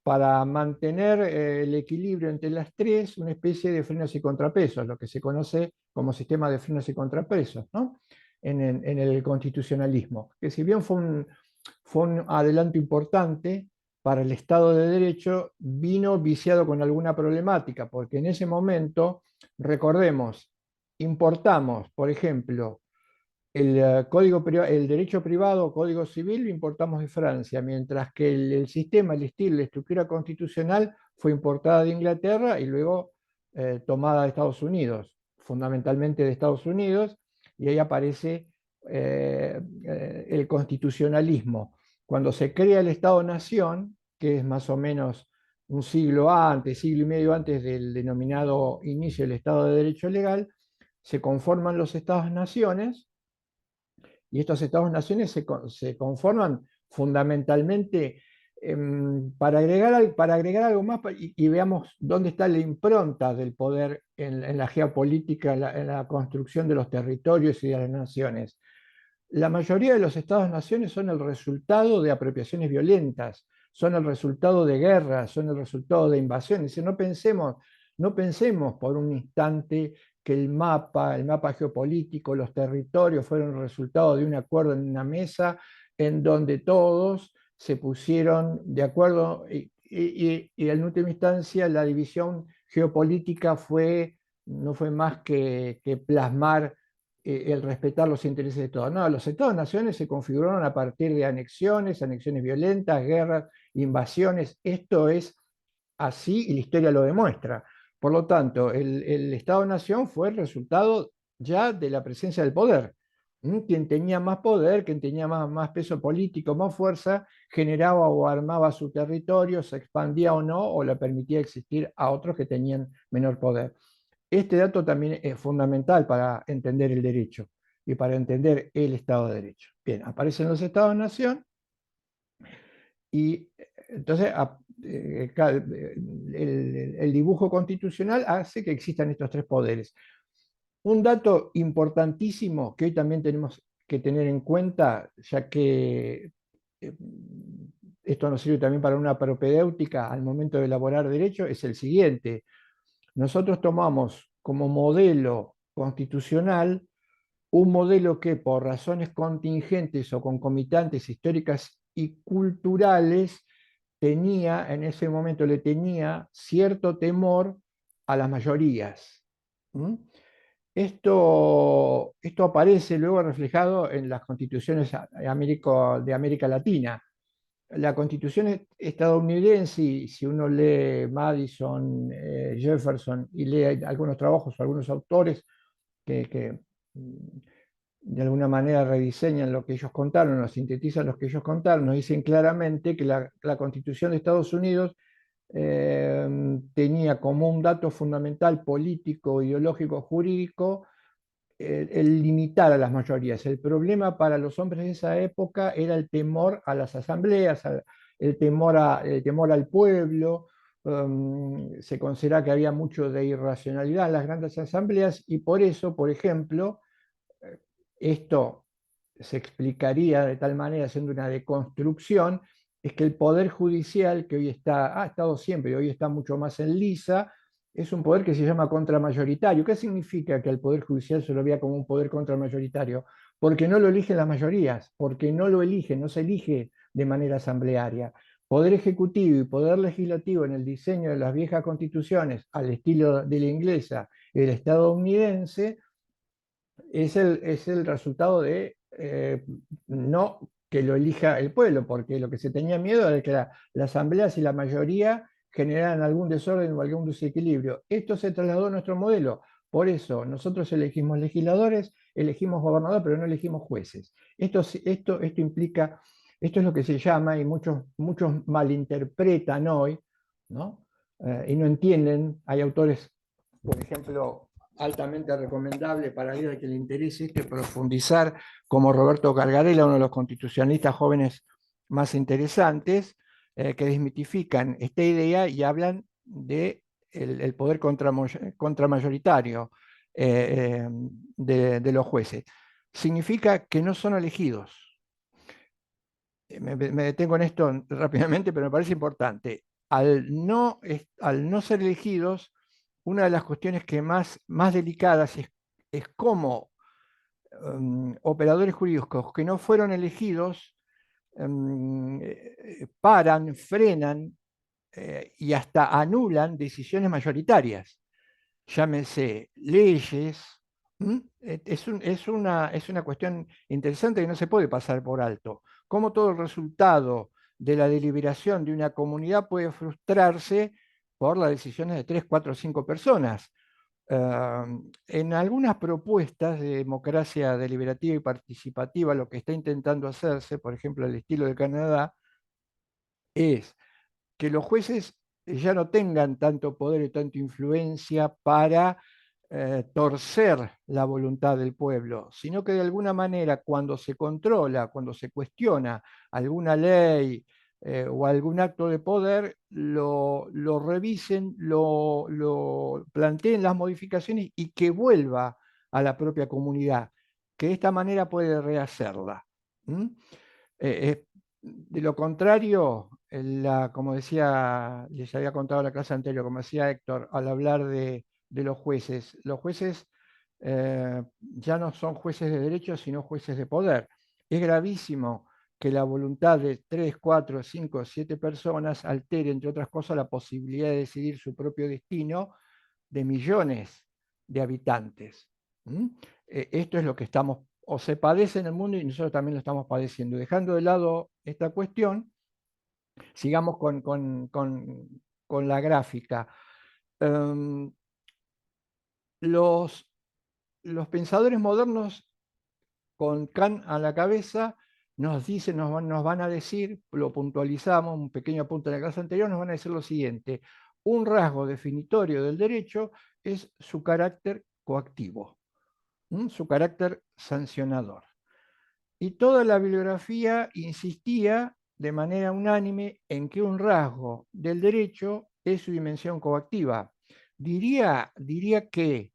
para mantener el equilibrio entre las tres, una especie de frenos y contrapesos, lo que se conoce como sistema de frenos y contrapesos, ¿no? En el constitucionalismo, que si bien fue un adelanto importante para el Estado de Derecho, vino viciado con alguna problemática, porque en ese momento, recordemos, importamos, por ejemplo, el derecho privado o código civil lo importamos de Francia, mientras que el sistema, el estilo, la estructura constitucional fue importada de Inglaterra y luego tomada de Estados Unidos, fundamentalmente de Estados Unidos, y ahí aparece el constitucionalismo. Cuando se crea el Estado-Nación, que es más o menos un siglo antes, siglo y medio antes del denominado inicio del Estado de Derecho Legal, se conforman los Estados-Naciones, y estos Estados-naciones se conforman fundamentalmente para agregar algo más y veamos dónde está la impronta del poder en la geopolítica, en la construcción de los territorios y de las naciones. La mayoría de los Estados-naciones son el resultado de apropiaciones violentas, son el resultado de guerras, son el resultado de invasiones. No pensemos por un instante que el mapa geopolítico, los territorios fueron el resultado de un acuerdo en una mesa en donde todos se pusieron de acuerdo y en última instancia la división geopolítica no fue más que plasmar el respetar los intereses de todos. No, los Estados-naciones se configuraron a partir de anexiones violentas, guerras, invasiones. Esto es así y la historia lo demuestra. Por lo tanto, el Estado-nación fue el resultado ya de la presencia del poder. Quien tenía más poder, quien tenía más peso político, más fuerza, generaba o armaba su territorio, se expandía o no, o le permitía existir a otros que tenían menor poder. Este dato también es fundamental para entender el derecho y para entender el Estado de Derecho. Bien, aparecen los Estados-nación y entonces el dibujo constitucional hace que existan estos tres poderes. Un dato importantísimo que hoy también tenemos que tener en cuenta, ya que esto nos sirve también para una propedéutica al momento de elaborar derecho, es el siguiente. Nosotros tomamos como modelo constitucional un modelo que por razones contingentes o concomitantes históricas y culturales en ese momento le tenía cierto temor a las mayorías. Esto aparece luego reflejado en las constituciones de América Latina. La constitución estadounidense, si uno lee Madison, Jefferson y lee algunos trabajos o algunos autores que de alguna manera rediseñan lo que ellos contaron, o sintetizan lo que ellos contaron, nos dicen claramente que la Constitución de Estados Unidos tenía como un dato fundamental político, ideológico, jurídico, el limitar a las mayorías. El problema para los hombres de esa época era el temor a las asambleas, el temor al pueblo. Se considera que había mucho de irracionalidad en las grandes asambleas y por eso, por ejemplo, esto se explicaría de tal manera, haciendo una deconstrucción, es que el Poder Judicial, que hoy ha estado siempre y hoy está mucho más en lisa, es un poder que se llama contramayoritario. ¿Qué significa que el Poder Judicial se lo vea como un poder contramayoritario? Porque no lo eligen las mayorías, porque no lo eligen, no se elige de manera asamblearia. Poder ejecutivo y poder legislativo en el diseño de las viejas constituciones, al estilo de la inglesa y del estadounidense, es el resultado de no que lo elija el pueblo, porque lo que se tenía miedo era que las asambleas y la mayoría generaran algún desorden o algún desequilibrio. Esto se trasladó a nuestro modelo. Por eso nosotros elegimos legisladores, elegimos gobernadores, pero no elegimos jueces. Esto implica, esto es lo que se llama, y muchos malinterpretan hoy, ¿no? Y no entienden. Hay autores, por ejemplo, altamente recomendable para alguien a que le interese profundizar, como Roberto Cargarela, uno de los constitucionalistas jóvenes más interesantes, que desmitifican esta idea y hablan de el poder contramayoritario de los jueces. Significa que no son elegidos. Me detengo en esto rápidamente, pero me parece importante. Al no ser elegidos, una de las cuestiones más delicadas es cómo operadores jurídicos que no fueron elegidos paran, frenan y hasta anulan decisiones mayoritarias. Llámese leyes. Es una cuestión interesante que no se puede pasar por alto. Cómo todo el resultado de la deliberación de una comunidad puede frustrarse por las decisiones de 3, 4, 5 personas. En algunas propuestas de democracia deliberativa y participativa, lo que está intentando hacerse, por ejemplo, el estilo de Canadá, es que los jueces ya no tengan tanto poder y tanta influencia para torcer la voluntad del pueblo, sino que de alguna manera cuando se controla, cuando se cuestiona alguna ley o algún acto de poder, lo revisen, lo planteen las modificaciones y que vuelva a la propia comunidad, que de esta manera puede rehacerla. De lo contrario, como decía, les había contado en la clase anterior, como decía Héctor, al hablar de los jueces ya no son jueces de derecho, sino jueces de poder. Es gravísimo que la voluntad de 3, 4, 5, 7 personas altere, entre otras cosas, la posibilidad de decidir su propio destino de millones de habitantes. Esto es lo que estamos, o se padece en el mundo y nosotros también lo estamos padeciendo. Dejando de lado esta cuestión, sigamos con la gráfica. Los pensadores modernos, con Kant a la cabeza, nos dicen, nos van a decir, lo puntualizamos, un pequeño apunte en la clase anterior, nos van a decir lo siguiente: un rasgo definitorio del derecho es su carácter coactivo, su carácter sancionador. Y toda la bibliografía insistía de manera unánime en que un rasgo del derecho es su dimensión coactiva. Diría que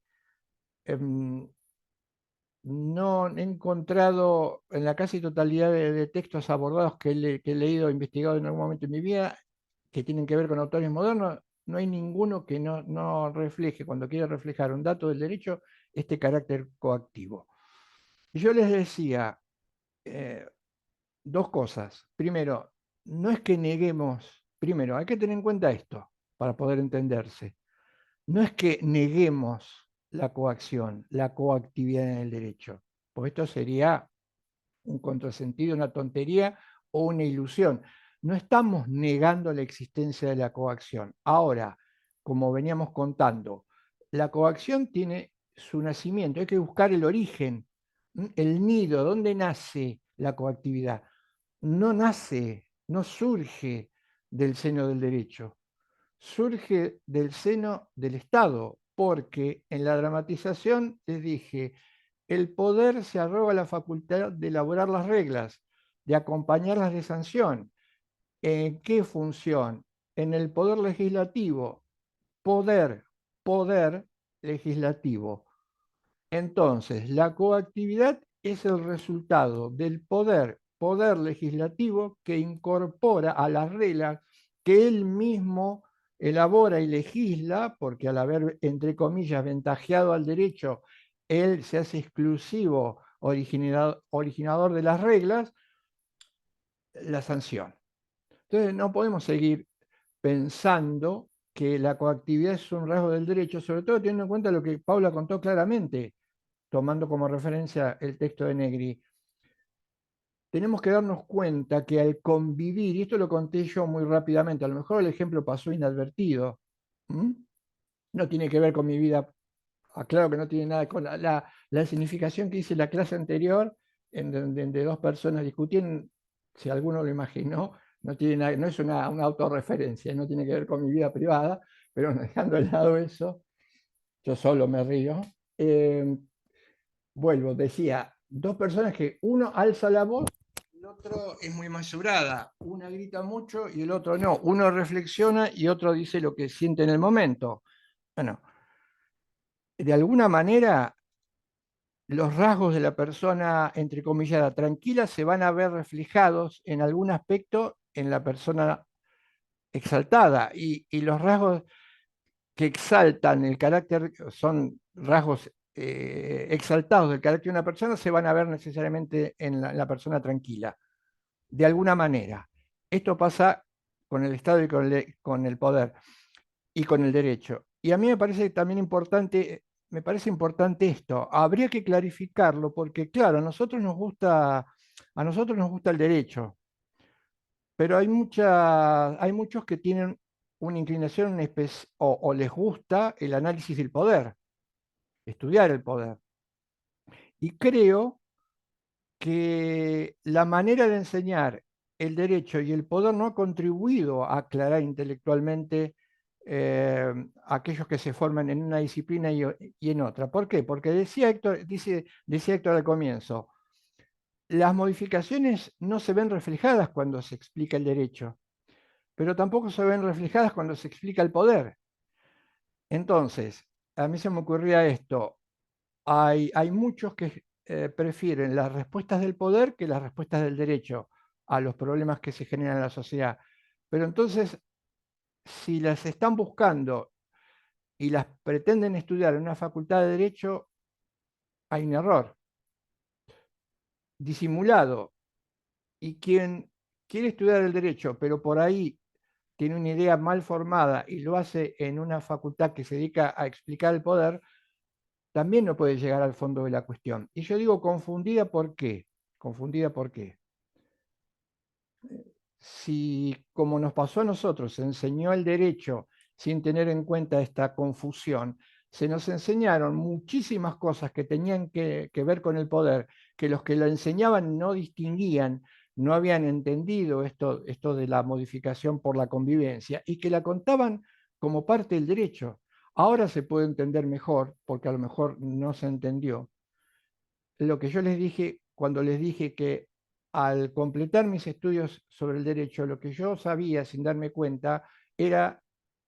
no he encontrado en la casi totalidad de textos abordados que he leído o investigado en algún momento en mi vida, que tienen que ver con autores modernos, no hay ninguno que no refleje, cuando quiere reflejar un dato del derecho, este carácter coactivo. Y yo les decía dos cosas. Primero, no es que neguemos, primero, hay que tener en cuenta esto para poder entenderse. No es que neguemos la coacción, la coactividad en el derecho, pues esto sería un contrasentido, una tontería o una ilusión. No estamos negando la existencia de la coacción. Ahora, como veníamos contando, la coacción tiene su nacimiento, hay que buscar el origen, el nido, dónde nace la coactividad. No nace, no surge del seno del derecho, surge del seno del Estado, porque en la dramatización les dije, el poder se arroga la facultad de elaborar las reglas, de acompañarlas de sanción. ¿En qué función? En el poder legislativo. Poder legislativo. Entonces, la coactividad es el resultado del poder legislativo que incorpora a las reglas que él mismo elabora y legisla, porque al haber, entre comillas, ventajeado al derecho, él se hace exclusivo originador de las reglas, la sanción. Entonces no podemos seguir pensando que la coactividad es un rasgo del derecho, sobre todo teniendo en cuenta lo que Paula contó claramente, tomando como referencia el texto de Negri. Tenemos que darnos cuenta que al convivir, y esto lo conté yo muy rápidamente, a lo mejor el ejemplo pasó inadvertido, no tiene que ver con mi vida, aclaro que no tiene nada con la significación que hice en la clase anterior, en donde dos personas discutían, si alguno lo imaginó, no, tiene nada, no es una autorreferencia, no tiene que ver con mi vida privada, pero dejando de lado eso, yo solo me río. Vuelvo, decía, dos personas que uno alza la voz, el otro es muy mesurada, una grita mucho y el otro no, uno reflexiona y otro dice lo que siente en el momento. Bueno, de alguna manera los rasgos de la persona, entre comillas, tranquila se van a ver reflejados en algún aspecto en la persona exaltada y los rasgos que exaltan el carácter, son rasgos exaltados del carácter de una persona, se van a ver necesariamente en la persona tranquila, de alguna manera. Esto pasa con el Estado y con el poder y con el derecho. Y a mí me parece también importante, me parece importante esto. Habría que clarificarlo porque, claro, a nosotros nos gusta el derecho, pero hay muchos que tienen una inclinación o les gusta el análisis del poder, estudiar el poder. Y creo que la manera de enseñar el derecho y el poder no ha contribuido a aclarar intelectualmente a aquellos que se forman en una disciplina y en otra. ¿Por qué? Porque decía Héctor al comienzo, las modificaciones no se ven reflejadas cuando se explica el derecho, pero tampoco se ven reflejadas cuando se explica el poder. Entonces, a mí se me ocurría esto, hay muchos que prefieren las respuestas del poder que las respuestas del derecho a los problemas que se generan en la sociedad. Pero entonces, si las están buscando y las pretenden estudiar en una facultad de derecho, hay un error disimulado. Y quien quiere estudiar el derecho, pero por ahí tiene una idea mal formada y lo hace en una facultad que se dedica a explicar el poder, también no puede llegar al fondo de la cuestión. Y yo digo confundida, ¿por qué? Confundida, ¿por qué? Si, como nos pasó a nosotros, se enseñó el derecho sin tener en cuenta esta confusión, se nos enseñaron muchísimas cosas que tenían que ver con el poder, que los que lo enseñaban no distinguían, no habían entendido esto de la modificación por la convivencia y que la contaban como parte del derecho. Ahora se puede entender mejor, porque a lo mejor no se entendió, lo que yo les dije cuando les dije que al completar mis estudios sobre el derecho, lo que yo sabía sin darme cuenta era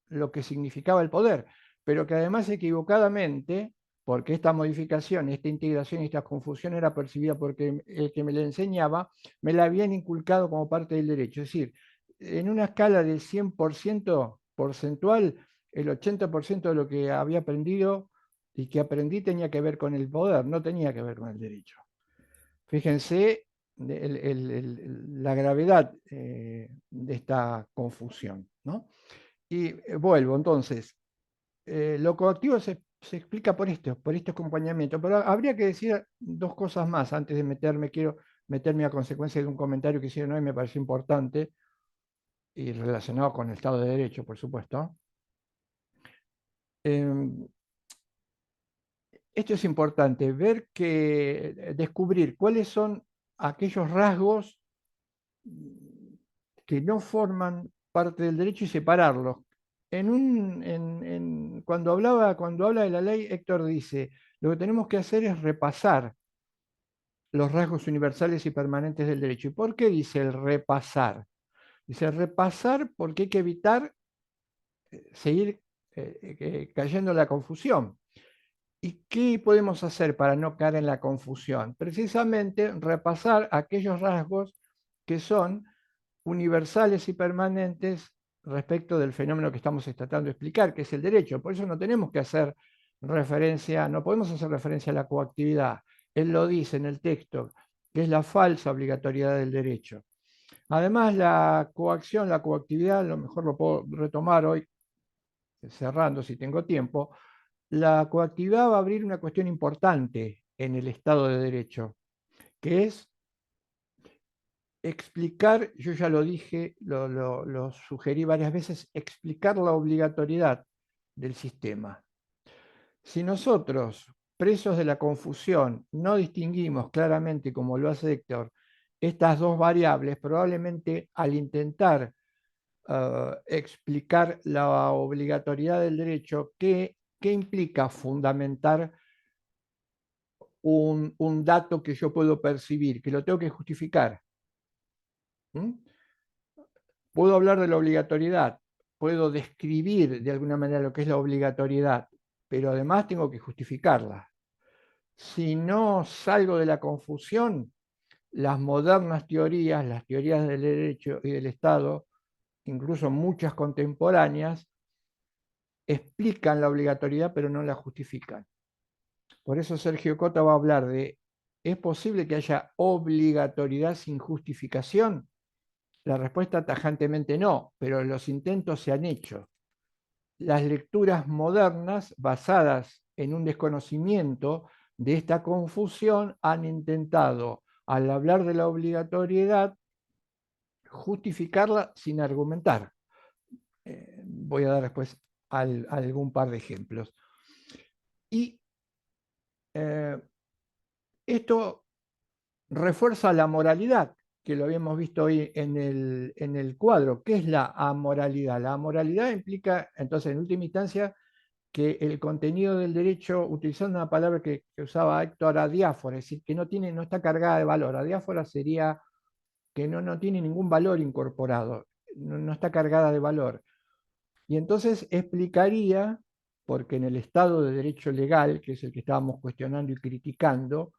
lo que significaba el poder, pero que además equivocadamente, porque esta modificación, esta integración y esta confusión era percibida porque el que me la enseñaba, me la habían inculcado como parte del derecho. Es decir, en una escala de 100% porcentual, el 80% de lo que había aprendido y que aprendí tenía que ver con el poder, no tenía que ver con el derecho. Fíjense la gravedad de esta confusión, ¿no? Y vuelvo, entonces, lo coactivo se explica por este acompañamiento, pero habría que decir dos cosas más antes de quiero meterme a consecuencia de un comentario que hicieron hoy, me pareció importante, y relacionado con el Estado de Derecho, por supuesto. Esto es importante, descubrir cuáles son aquellos rasgos que no forman parte del derecho y separarlos. Cuando habla de la ley, Héctor dice, lo que tenemos que hacer es repasar los rasgos universales y permanentes del derecho. ¿Y por qué dice el repasar? Dice repasar porque hay que evitar seguir cayendo en la confusión. ¿Y qué podemos hacer para no caer en la confusión? Precisamente repasar aquellos rasgos que son universales y permanentes respecto del fenómeno que estamos tratando de explicar, que es el derecho. Por eso no tenemos que hacer referencia, no podemos hacer referencia a la coactividad. Él lo dice en el texto, que es la falsa obligatoriedad del derecho. Además, la coacción, la coactividad, a lo mejor lo puedo retomar hoy, cerrando si tengo tiempo. La coactividad va a abrir una cuestión importante en el Estado de Derecho, que es explicar, yo ya lo dije, lo sugerí varias veces, explicar la obligatoriedad del sistema. Si nosotros, presos de la confusión, no distinguimos claramente, como lo hace Héctor, estas dos variables, probablemente al intentar explicar la obligatoriedad del derecho, ¿qué implica fundamentar un dato que yo puedo percibir, que lo tengo que justificar? ¿Mm? Puedo hablar de la obligatoriedad, puedo describir de alguna manera lo que es la obligatoriedad, pero además tengo que justificarla. Si no salgo de la confusión, las modernas teorías, las teorías del derecho y del Estado, incluso muchas contemporáneas, explican la obligatoriedad pero no la justifican. Por eso Sergio Cota va a hablar de, ¿es posible que haya obligatoriedad sin justificación? La respuesta tajantemente no, pero los intentos se han hecho. Las lecturas modernas, basadas en un desconocimiento de esta confusión, han intentado, al hablar de la obligatoriedad, justificarla sin argumentar. Voy a dar después algún par de ejemplos. Y esto refuerza la moralidad, que lo habíamos visto hoy en el cuadro. ¿Qué es la amoralidad? La amoralidad implica, entonces, en última instancia, que el contenido del derecho, utilizando una palabra que usaba Héctor, adiáfora, es decir, que no está cargada de valor. Adiáfora sería que no tiene ningún valor incorporado, no está cargada de valor. Y entonces explicaría, porque en el Estado de Derecho Legal, que es el que estábamos cuestionando y criticando,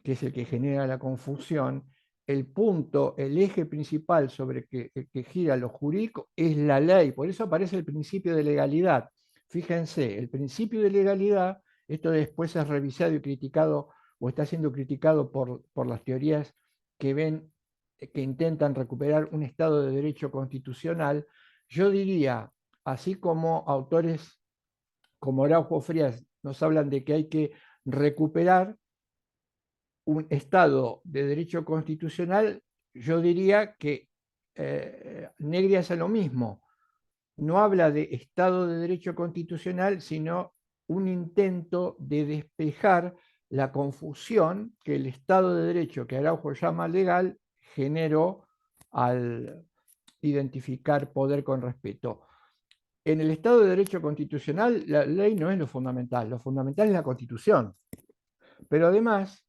que es el que genera la confusión, el punto, el eje principal sobre que gira lo jurídico es la ley. Por eso aparece el principio de legalidad. Fíjense, el principio de legalidad, esto después es revisado y criticado, o está siendo criticado por las teorías que ven, que intentan recuperar un Estado de Derecho constitucional. Yo diría, así como autores como Araujo Frías nos hablan de que hay que recuperar un Estado de Derecho constitucional, yo diría que Negri hace lo mismo. No habla de Estado de Derecho constitucional, sino un intento de despejar la confusión que el Estado de Derecho, que Araujo llama legal, generó al identificar poder con respeto. En el Estado de Derecho constitucional, la ley no es lo fundamental es la Constitución. Pero además,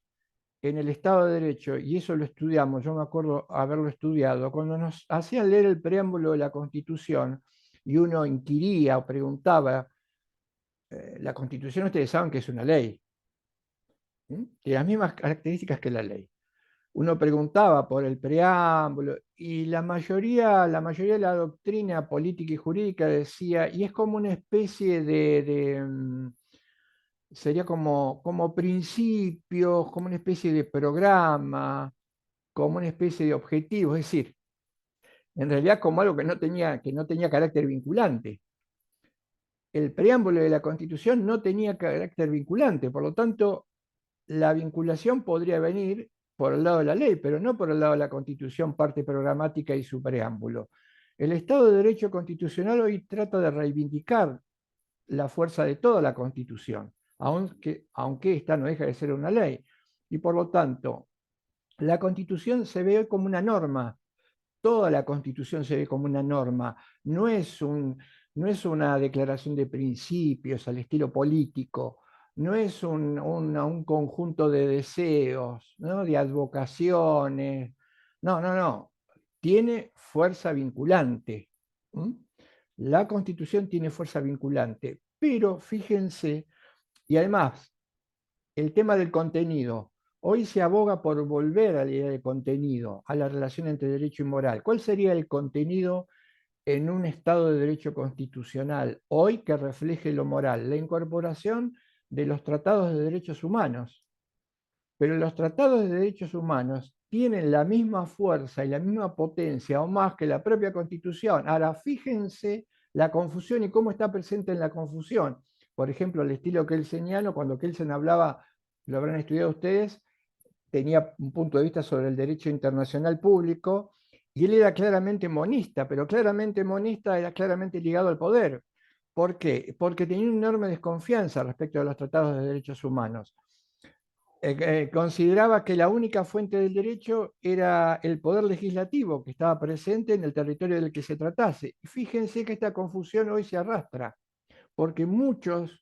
en el Estado de Derecho, y eso lo estudiamos, yo me acuerdo haberlo estudiado, cuando nos hacían leer el preámbulo de la Constitución y uno inquiría o preguntaba, la Constitución ustedes saben que es una ley, ¿sí? Tiene las mismas características que la ley. Uno preguntaba por el preámbulo y la mayoría de la doctrina política y jurídica decía, y es como una especie sería como principios, como una especie de programa, como una especie de objetivo, es decir, en realidad como algo que no tenía carácter vinculante. El preámbulo de la Constitución no tenía carácter vinculante, por lo tanto, la vinculación podría venir por el lado de la ley, pero no por el lado de la Constitución, parte programática y su preámbulo. El Estado de Derecho constitucional hoy trata de reivindicar la fuerza de toda la Constitución, aunque esta no deja de ser una ley. Y por lo tanto, la Constitución se ve como una norma, toda la Constitución se ve como una norma, no es una declaración de principios al estilo político, no es un conjunto de deseos, ¿no? De advocaciones, no, tiene fuerza vinculante. ¿Mm? La Constitución tiene fuerza vinculante, pero fíjense Y además, el tema del contenido. Hoy se aboga por volver a la idea de contenido, a la relación entre derecho y moral. ¿Cuál sería el contenido en un Estado de Derecho constitucional hoy que refleje lo moral? La incorporación de los tratados de derechos humanos. Pero los tratados de derechos humanos tienen la misma fuerza y la misma potencia o más que la propia Constitución. Ahora, fíjense la confusión y cómo está presente en la confusión. Por ejemplo, el estilo kelseniano, cuando Kelsen hablaba, lo habrán estudiado ustedes, tenía un punto de vista sobre el derecho internacional público, y él era claramente monista, pero claramente monista era claramente ligado al poder. ¿Por qué? Porque tenía una enorme desconfianza respecto de los tratados de derechos humanos. Consideraba que la única fuente del derecho era el poder legislativo que estaba presente en el territorio del que se tratase. Y fíjense que esta confusión hoy se arrastra, porque muchos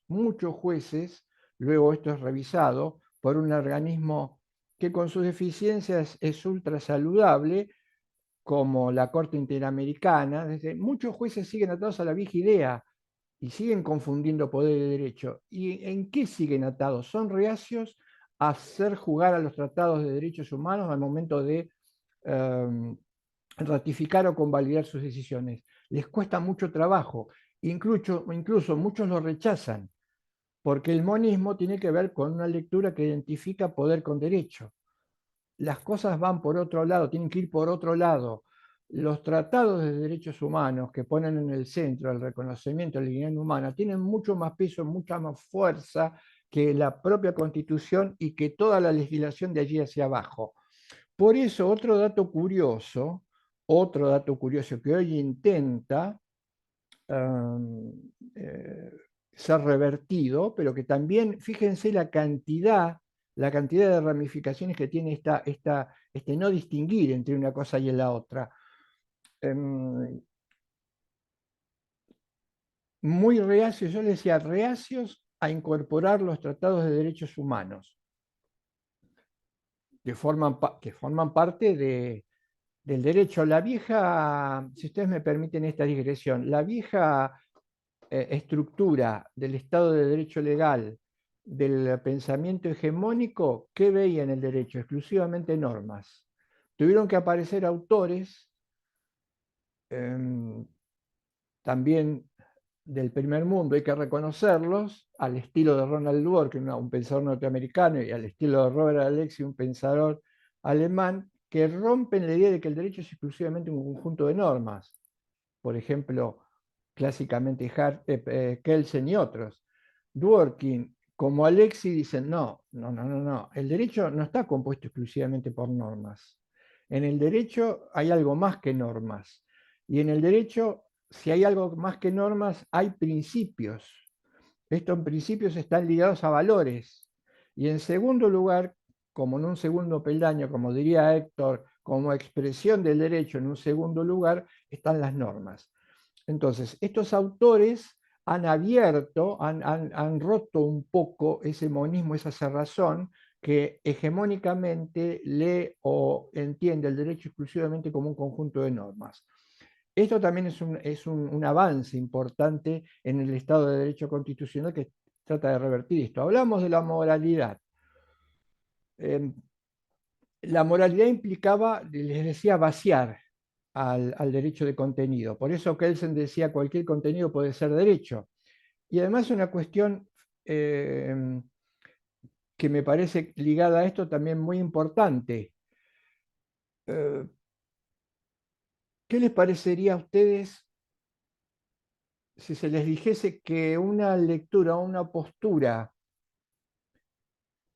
jueces, luego esto es revisado por un organismo que con sus deficiencias es ultra saludable, como la Corte Interamericana, muchos jueces siguen atados a la vieja idea y siguen confundiendo poder y derecho. ¿Y en qué siguen atados? Son reacios a hacer jugar a los tratados de derechos humanos al momento de ratificar o convalidar sus decisiones. Les cuesta mucho trabajo, incluso muchos lo rechazan, porque el monismo tiene que ver con una lectura que identifica poder con derecho. Las cosas van por otro lado, tienen que ir por otro lado. Los tratados de derechos humanos que ponen en el centro el reconocimiento de la dignidad humana tienen mucho más peso, mucha más fuerza que la propia Constitución y que toda la legislación de allí hacia abajo. Por eso, otro dato curioso que hoy intenta eh, ser revertido, pero que también, fíjense la cantidad de ramificaciones que tiene este no distinguir entre una cosa y la otra. Muy reacios, yo les decía, reacios a incorporar los tratados de derechos humanos, que forman parte del derecho. La vieja, si ustedes me permiten esta digresión, la vieja estructura del Estado de Derecho legal, del pensamiento hegemónico, ¿qué veía en el derecho? Exclusivamente normas. Tuvieron que aparecer autores también del primer mundo, hay que reconocerlos, al estilo de Ronald Dworkin, un pensador norteamericano, y al estilo de Robert Alexy, un pensador alemán, que rompen la idea de que el derecho es exclusivamente un conjunto de normas. Por ejemplo, clásicamente Kelsen y otros. Dworkin, como Alexi, dicen, no, el derecho no está compuesto exclusivamente por normas. En el derecho hay algo más que normas. Y en el derecho, si hay algo más que normas, hay principios. Estos principios están ligados a valores. Y en segundo lugar, como en un segundo peldaño, como diría Héctor, como expresión del derecho en un segundo lugar, están las normas. Entonces, estos autores han abierto, han roto un poco ese monismo, esa cerrazón que hegemónicamente lee o entiende el derecho exclusivamente como un conjunto de normas. Esto también es un avance importante en el Estado de Derecho constitucional que trata de revertir esto. Hablamos de la moralidad. La moralidad implicaba, les decía, vaciar al derecho de contenido. Por eso Kelsen decía cualquier contenido puede ser derecho. Y además una cuestión que me parece ligada a esto también muy importante. ¿Qué les parecería a ustedes si se les dijese que una lectura o una postura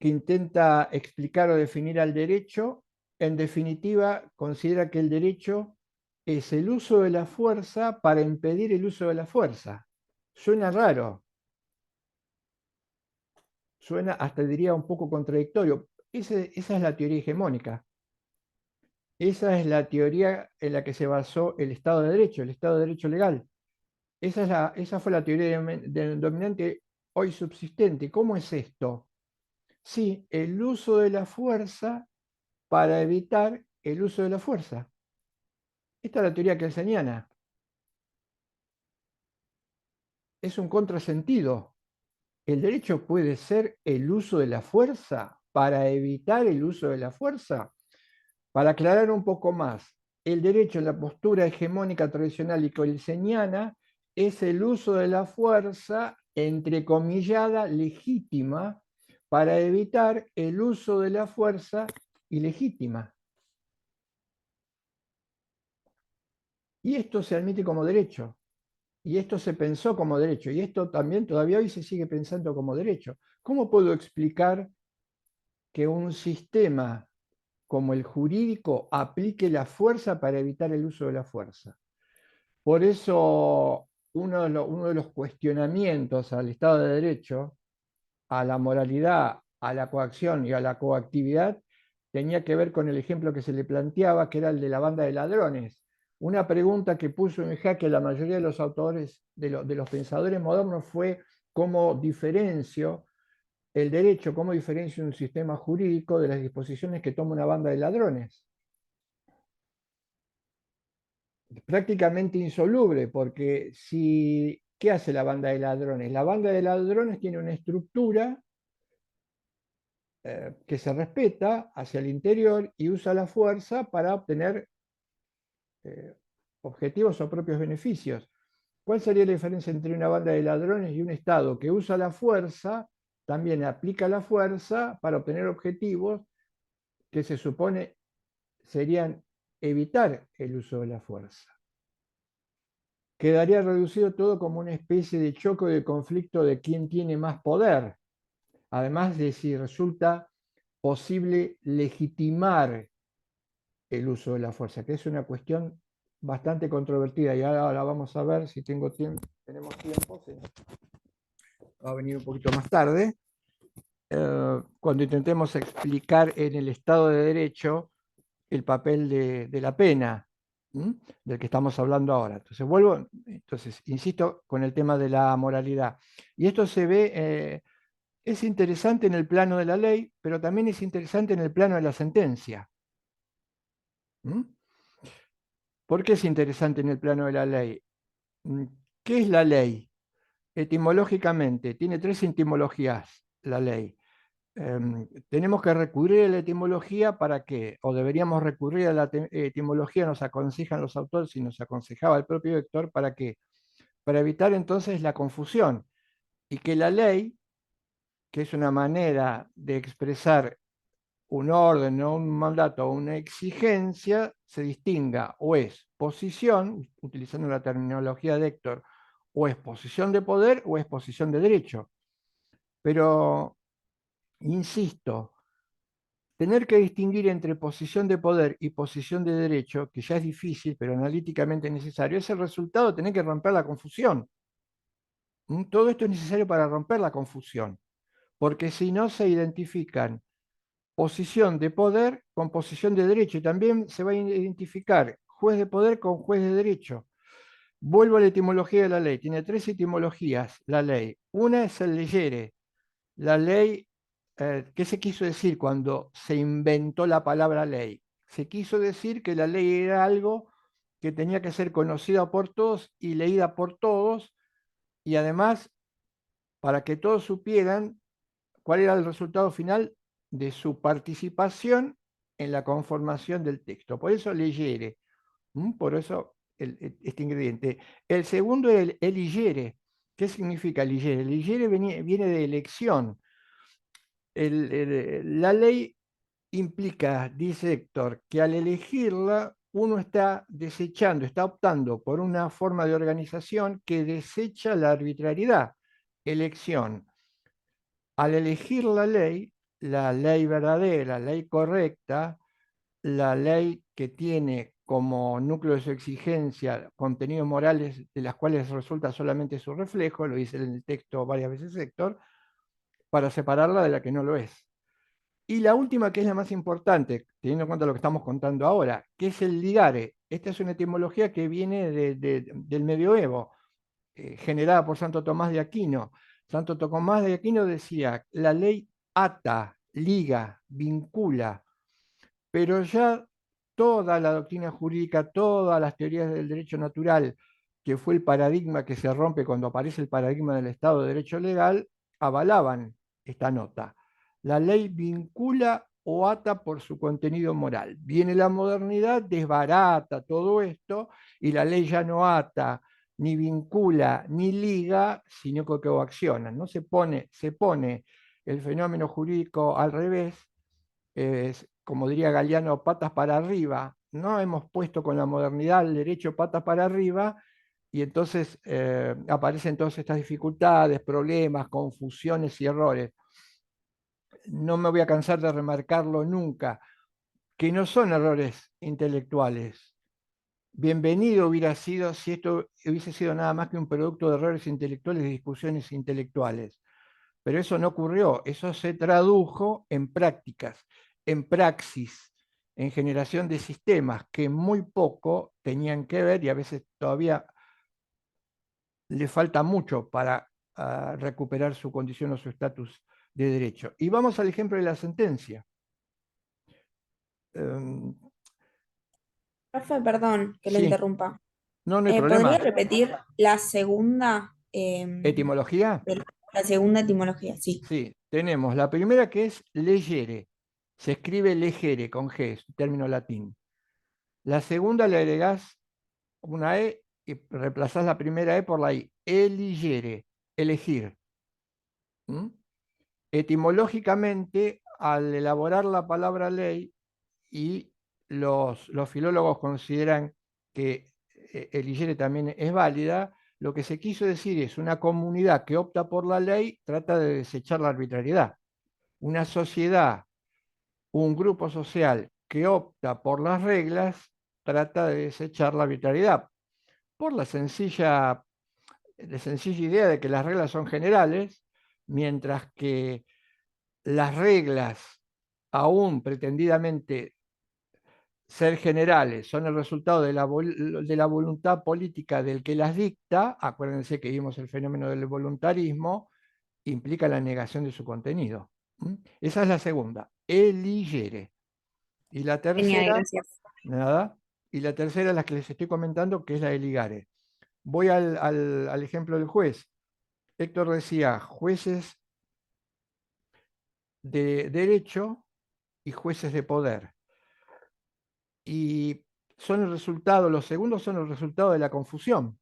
que intenta explicar o definir al derecho, en definitiva, considera que el derecho es el uso de la fuerza para impedir el uso de la fuerza? Suena raro, suena hasta diría un poco contradictorio. Esa es la teoría hegemónica. Esa es la teoría en la que se basó el Estado de Derecho, el Estado de Derecho legal. Esa fue la teoría dominante hoy subsistente. ¿Cómo es esto? Sí, el uso de la fuerza para evitar el uso de la fuerza. Esta es la teoría kelseniana. Es un contrasentido. ¿El derecho puede ser el uso de la fuerza para evitar el uso de la fuerza? Para aclarar un poco más, el derecho en la postura hegemónica tradicional y colseniana es el uso de la fuerza, entrecomillada, legítima, para evitar el uso de la fuerza ilegítima. Y esto se admite como derecho, y esto se pensó como derecho, y esto también todavía hoy se sigue pensando como derecho. ¿Cómo puedo explicar que un sistema como el jurídico aplique la fuerza para evitar el uso de la fuerza? Por eso uno de los cuestionamientos al Estado de Derecho, a la moralidad, a la coacción y a la coactividad, tenía que ver con el ejemplo que se le planteaba, que era el de la banda de ladrones. Una pregunta que puso en jaque a la mayoría de los autores, de los pensadores modernos, fue cómo diferencio el derecho, cómo diferencio un sistema jurídico de las disposiciones que toma una banda de ladrones. Prácticamente insoluble, porque si, ¿qué hace la banda de ladrones? La banda de ladrones tiene una estructura que se respeta hacia el interior y usa la fuerza para obtener objetivos o propios beneficios. ¿Cuál sería la diferencia entre una banda de ladrones y un Estado que usa la fuerza, también aplica la fuerza para obtener objetivos que se supone serían evitar el uso de la fuerza? Quedaría reducido todo como una especie de choque o de conflicto de quién tiene más poder, además de si resulta posible legitimar el uso de la fuerza, que es una cuestión bastante controvertida y ahora vamos a ver si tenemos tiempo, va a venir un poquito más tarde, cuando intentemos explicar en el Estado de Derecho el papel de la pena, del que estamos hablando ahora. Entonces, insisto con el tema de la moralidad. Y esto se ve, es interesante en el plano de la ley, pero también es interesante en el plano de la sentencia. ¿Por qué es interesante en el plano de la ley? ¿Qué es la ley? Etimológicamente, tiene tres etimologías la ley. Tenemos que recurrir a la etimología para qué, o deberíamos recurrir a la etimología, nos aconsejan los autores y nos aconsejaba el propio Héctor, ¿para qué? Para evitar entonces la confusión y que la ley, que es una manera de expresar un orden o un mandato o una exigencia, se distinga o es posición, utilizando la terminología de Héctor, o es posición de poder o es posición de derecho. Pero, insisto, tener que distinguir entre posición de poder y posición de derecho, que ya es difícil, pero analíticamente necesario, es el resultado de tener que romper la confusión. Todo esto es necesario para romper la confusión, porque si no se identifican posición de poder con posición de derecho, y también se va a identificar juez de poder con juez de derecho. Vuelvo a la etimología de la ley. Tiene tres etimologías la ley. Una es el legere. La ley, ¿qué se quiso decir cuando se inventó la palabra ley? Se quiso decir que la ley era algo que tenía que ser conocida por todos y leída por todos, y además para que todos supieran cuál era el resultado final de su participación en la conformación del texto. Por eso leyere, por eso este ingrediente. El segundo es el eligere. ¿Qué significa eligere? Eligere viene de elección. La ley implica, dice Héctor, que al elegirla uno está desechando, está optando por una forma de organización que desecha la arbitrariedad. Elección. Al elegir la ley verdadera, la ley correcta, la ley que tiene como núcleo de su exigencia contenidos morales de las cuales resulta solamente su reflejo, lo dice en el texto varias veces Héctor, para separarla de la que no lo es. Y la última, que es la más importante, teniendo en cuenta lo que estamos contando ahora, que es el ligare. Esta es una etimología que viene del medioevo, generada por Santo Tomás de Aquino. Santo Tomás de Aquino decía, la ley ata, liga, vincula, pero ya toda la doctrina jurídica, todas las teorías del derecho natural, que fue el paradigma que se rompe cuando aparece el paradigma del Estado de Derecho Legal, avalaban esta nota. La ley vincula o ata por su contenido moral. Viene la modernidad, desbarata todo esto y la ley ya no ata, ni vincula, ni liga, sino que coacciona. ¿No? Se pone el fenómeno jurídico al revés, como diría Galeano, patas para arriba. No hemos puesto con la modernidad el derecho patas para arriba y entonces aparecen todas estas dificultades, problemas, confusiones y errores. No me voy a cansar de remarcarlo nunca, que no son errores intelectuales. Bienvenido hubiera sido si esto hubiese sido nada más que un producto de errores intelectuales y discusiones intelectuales. Pero eso no ocurrió, eso se tradujo en prácticas, en praxis, en generación de sistemas que muy poco tenían que ver y a veces todavía le falta mucho para recuperar su condición o su estatus de derecho. Y vamos al ejemplo de la sentencia. Profe, perdón que lo Sí, interrumpa. no hay ¿Podría problema. repetir la segunda, ¿Etimología? la segunda etimología? Sí. Sí, tenemos la primera que es legere. Se escribe legere con G, es un término latín. La segunda le agregás una E y reemplazás la primera E por la I. Eligere, elegir. ¿Mm? Etimológicamente, al elaborar la palabra ley, y los filólogos consideran que eligere también es válida, lo que se quiso decir es una comunidad que opta por la ley trata de desechar la arbitrariedad. Una sociedad, un grupo social que opta por las reglas trata de desechar la arbitrariedad por la sencilla idea de que las reglas son generales, mientras que las reglas, aún pretendidamente ser generales, son el resultado de la voluntad política del que las dicta. Acuérdense que vimos el fenómeno del voluntarismo, implica la negación de su contenido. Esa es la segunda, eligere. Y la Genial, tercera, gracias. nada, y la tercera es la que les estoy comentando, que es la de ligare. Voy al ejemplo del juez. Héctor decía, jueces de derecho y jueces de poder. Y son el resultado, los segundos son el resultado de la confusión.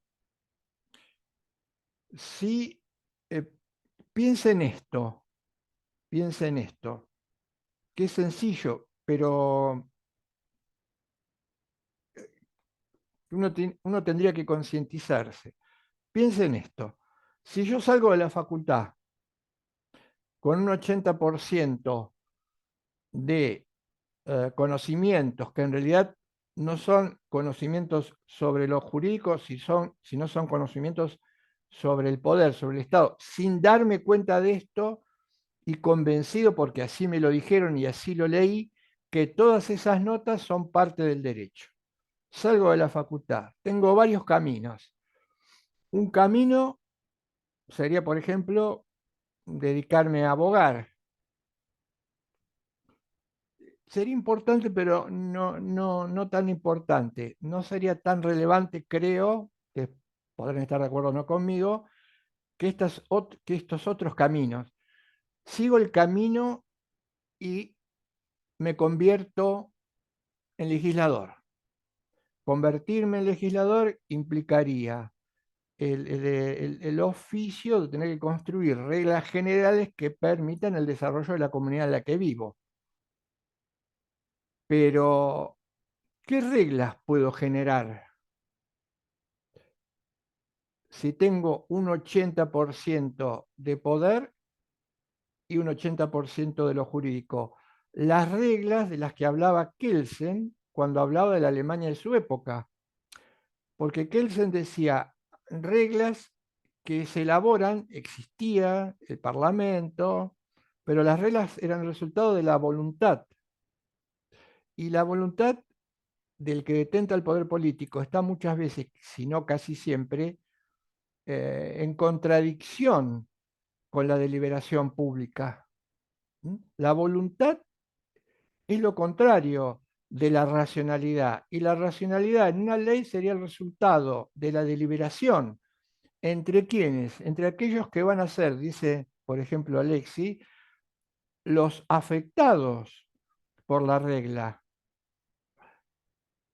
Si piensa en esto, que es sencillo, pero uno tendría que concientizarse. Piensa en esto. Si yo salgo de la facultad con un 80% de conocimientos que en realidad no son conocimientos sobre lo jurídico, sino son conocimientos sobre el poder, sobre el Estado, sin darme cuenta de esto y convencido, porque así me lo dijeron y así lo leí, que todas esas notas son parte del derecho. Salgo de la facultad, tengo varios caminos. Un camino sería, por ejemplo, dedicarme a abogar. Sería importante, pero no tan importante. No sería tan relevante, creo, que podrán estar de acuerdo o no conmigo, que estos otros caminos. Sigo el camino y me convierto en legislador. Convertirme en legislador implicaría el oficio de tener que construir reglas generales que permitan el desarrollo de la comunidad en la que vivo. Pero, ¿qué reglas puedo generar si tengo un 80% de poder y un 80% de lo jurídico? Las reglas de las que hablaba Kelsen cuando hablaba de la Alemania de su época. Porque Kelsen decía, reglas que se elaboran, existía el Parlamento, pero las reglas eran el resultado de la voluntad. Y la voluntad del que detenta el poder político está muchas veces, si no casi siempre, en contradicción con la deliberación pública. La voluntad es lo contrario de la racionalidad, y la racionalidad en una ley sería el resultado de la deliberación. ¿Entre quiénes? Entre aquellos que van a ser, dice por ejemplo, Alexi, los afectados por la regla.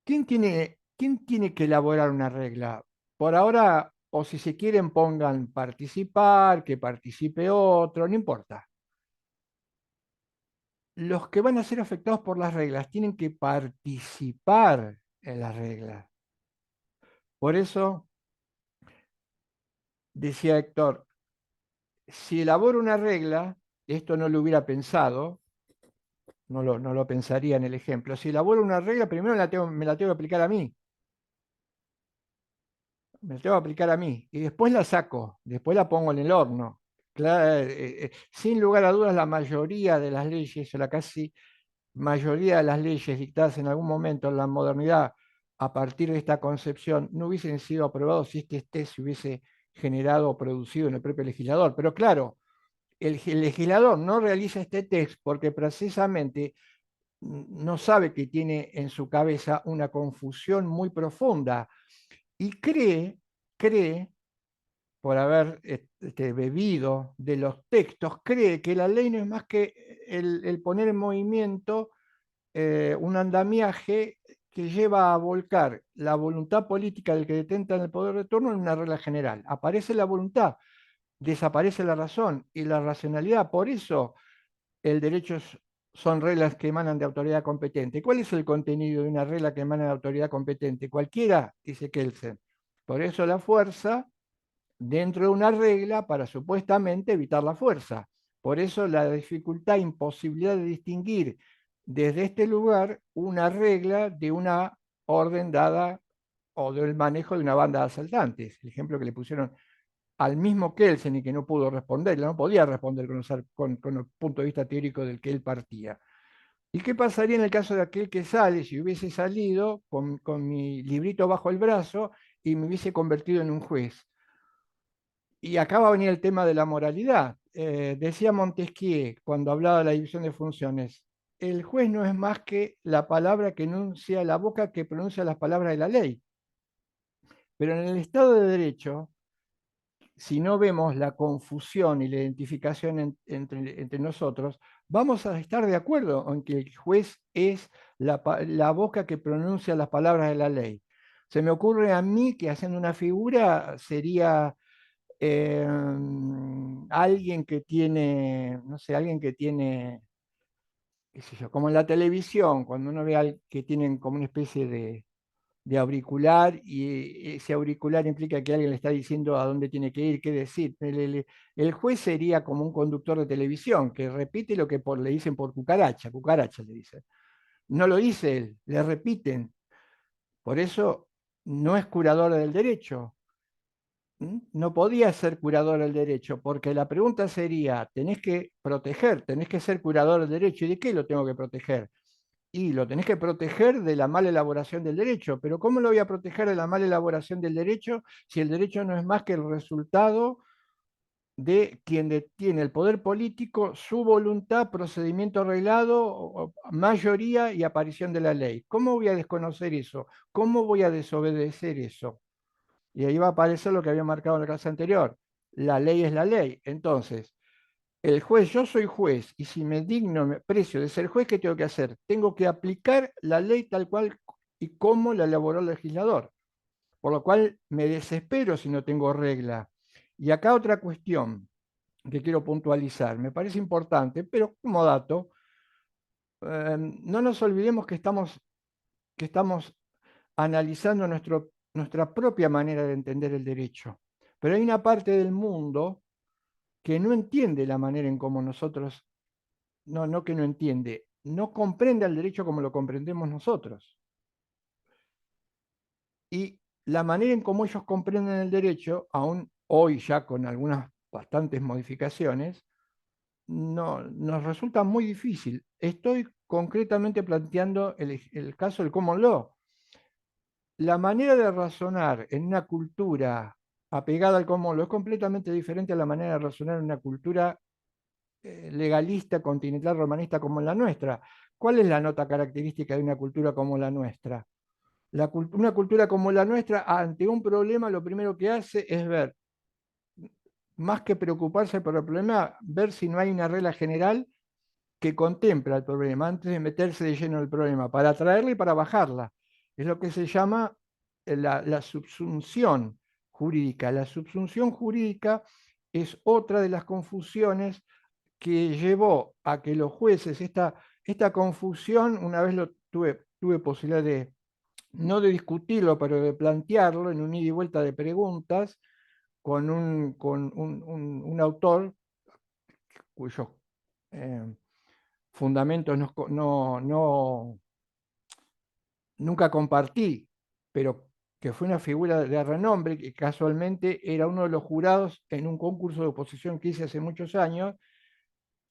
¿Quién tiene que elaborar una regla? Por ahora, o si se quieren, pongan participar, que participe otro, no importa. Los que van a ser afectados por las reglas tienen que participar en las reglas. Por eso, decía Héctor, si elaboro una regla, esto no lo hubiera pensado, no lo pensaría en el ejemplo. Si elaboro una regla, primero me la tengo que aplicar a mí. Me la tengo que aplicar a mí. Y después la saco, después la pongo en el horno. Sin lugar a dudas, la mayoría de las leyes, o la casi mayoría de las leyes dictadas en algún momento en la modernidad, a partir de esta concepción, no hubiesen sido aprobados si este test se hubiese generado o producido en el propio legislador. Pero claro, el legislador no realiza este test porque precisamente no sabe que tiene en su cabeza una confusión muy profunda y cree, por haber bebido de los textos, cree que la ley no es más que el poner en movimiento un andamiaje que lleva a volcar la voluntad política del que detenta en el poder de turno en una regla general. Aparece la voluntad, desaparece la razón y la racionalidad. Por eso el derecho son reglas que emanan de autoridad competente. ¿Cuál es el contenido de una regla que emana de autoridad competente? Cualquiera, dice Kelsen. Por eso la fuerza dentro de una regla para supuestamente evitar la fuerza. Por eso la dificultad, imposibilidad de distinguir desde este lugar una regla de una orden dada o del manejo de una banda de asaltantes. El ejemplo que le pusieron al mismo Kelsen y que no pudo responder, no podía responder con el punto de vista teórico del que él partía. ¿Y qué pasaría en el caso de aquel que sale, si hubiese salido con mi librito bajo el brazo y me hubiese convertido en un juez? Y acá va a venir el tema de la moralidad. Decía Montesquieu cuando hablaba de la división de funciones, el juez no es más que la palabra que enuncia, la boca que pronuncia las palabras de la ley. Pero en el Estado de Derecho, si no vemos la confusión y la identificación entre nosotros, vamos a estar de acuerdo en que el juez es la boca que pronuncia las palabras de la ley. Se me ocurre a mí que haciendo una figura sería alguien que tiene, no sé, alguien que tiene, qué sé yo, como en la televisión, cuando uno ve que tienen como una especie de auricular y ese auricular implica que alguien le está diciendo a dónde tiene que ir, qué decir. El juez sería como un conductor de televisión que repite lo que le dicen por cucaracha, cucaracha le dicen. No lo dice él, le repiten. Por eso no es curador del derecho. No podía ser curador del derecho, porque la pregunta sería, tenés que proteger, tenés que ser curador del derecho. ¿Y de qué lo tengo que proteger? Y lo tenés que proteger de la mala elaboración del derecho. Pero ¿cómo lo voy a proteger de la mala elaboración del derecho si el derecho no es más que el resultado de quien tiene el poder político, su voluntad, procedimiento arreglado, mayoría y aparición de la ley? ¿Cómo voy a desconocer eso? ¿Cómo voy a desobedecer eso? Y ahí va a aparecer lo que había marcado en la clase anterior. La ley es la ley. Entonces, el juez, yo soy juez, y si me digno, me precio de ser juez, ¿qué tengo que hacer? Tengo que aplicar la ley tal cual y como la elaboró el legislador. Por lo cual me desespero si no tengo regla. Y acá otra cuestión que quiero puntualizar, me parece importante, pero como dato, no nos olvidemos que estamos analizando nuestra propia manera de entender el derecho. Pero hay una parte del mundo que no entiende la manera en cómo nosotros, no que no entiende, no comprende el derecho como lo comprendemos nosotros. Y la manera en cómo ellos comprenden el derecho, aún hoy ya con algunas bastantes modificaciones, no, nos resulta muy difícil. Estoy concretamente planteando el caso del common law. La manera de razonar en una cultura apegada al common law es completamente diferente a la manera de razonar en una cultura legalista, continental, romanista como la nuestra. ¿Cuál es la nota característica de una cultura como la nuestra? Una cultura como la nuestra, ante un problema, lo primero que hace es ver, más que preocuparse por el problema, ver si no hay una regla general que contempla el problema antes de meterse de lleno en el problema, para atraerla y para bajarla. Es lo que se llama la subsunción jurídica. La subsunción jurídica es otra de las confusiones que llevó a que los jueces, esta confusión, una vez tuve posibilidad de, no de discutirlo, pero de plantearlo en un ida y vuelta de preguntas con un autor cuyos fundamentos nunca compartí, pero que fue una figura de renombre, que casualmente era uno de los jurados en un concurso de oposición que hice hace muchos años,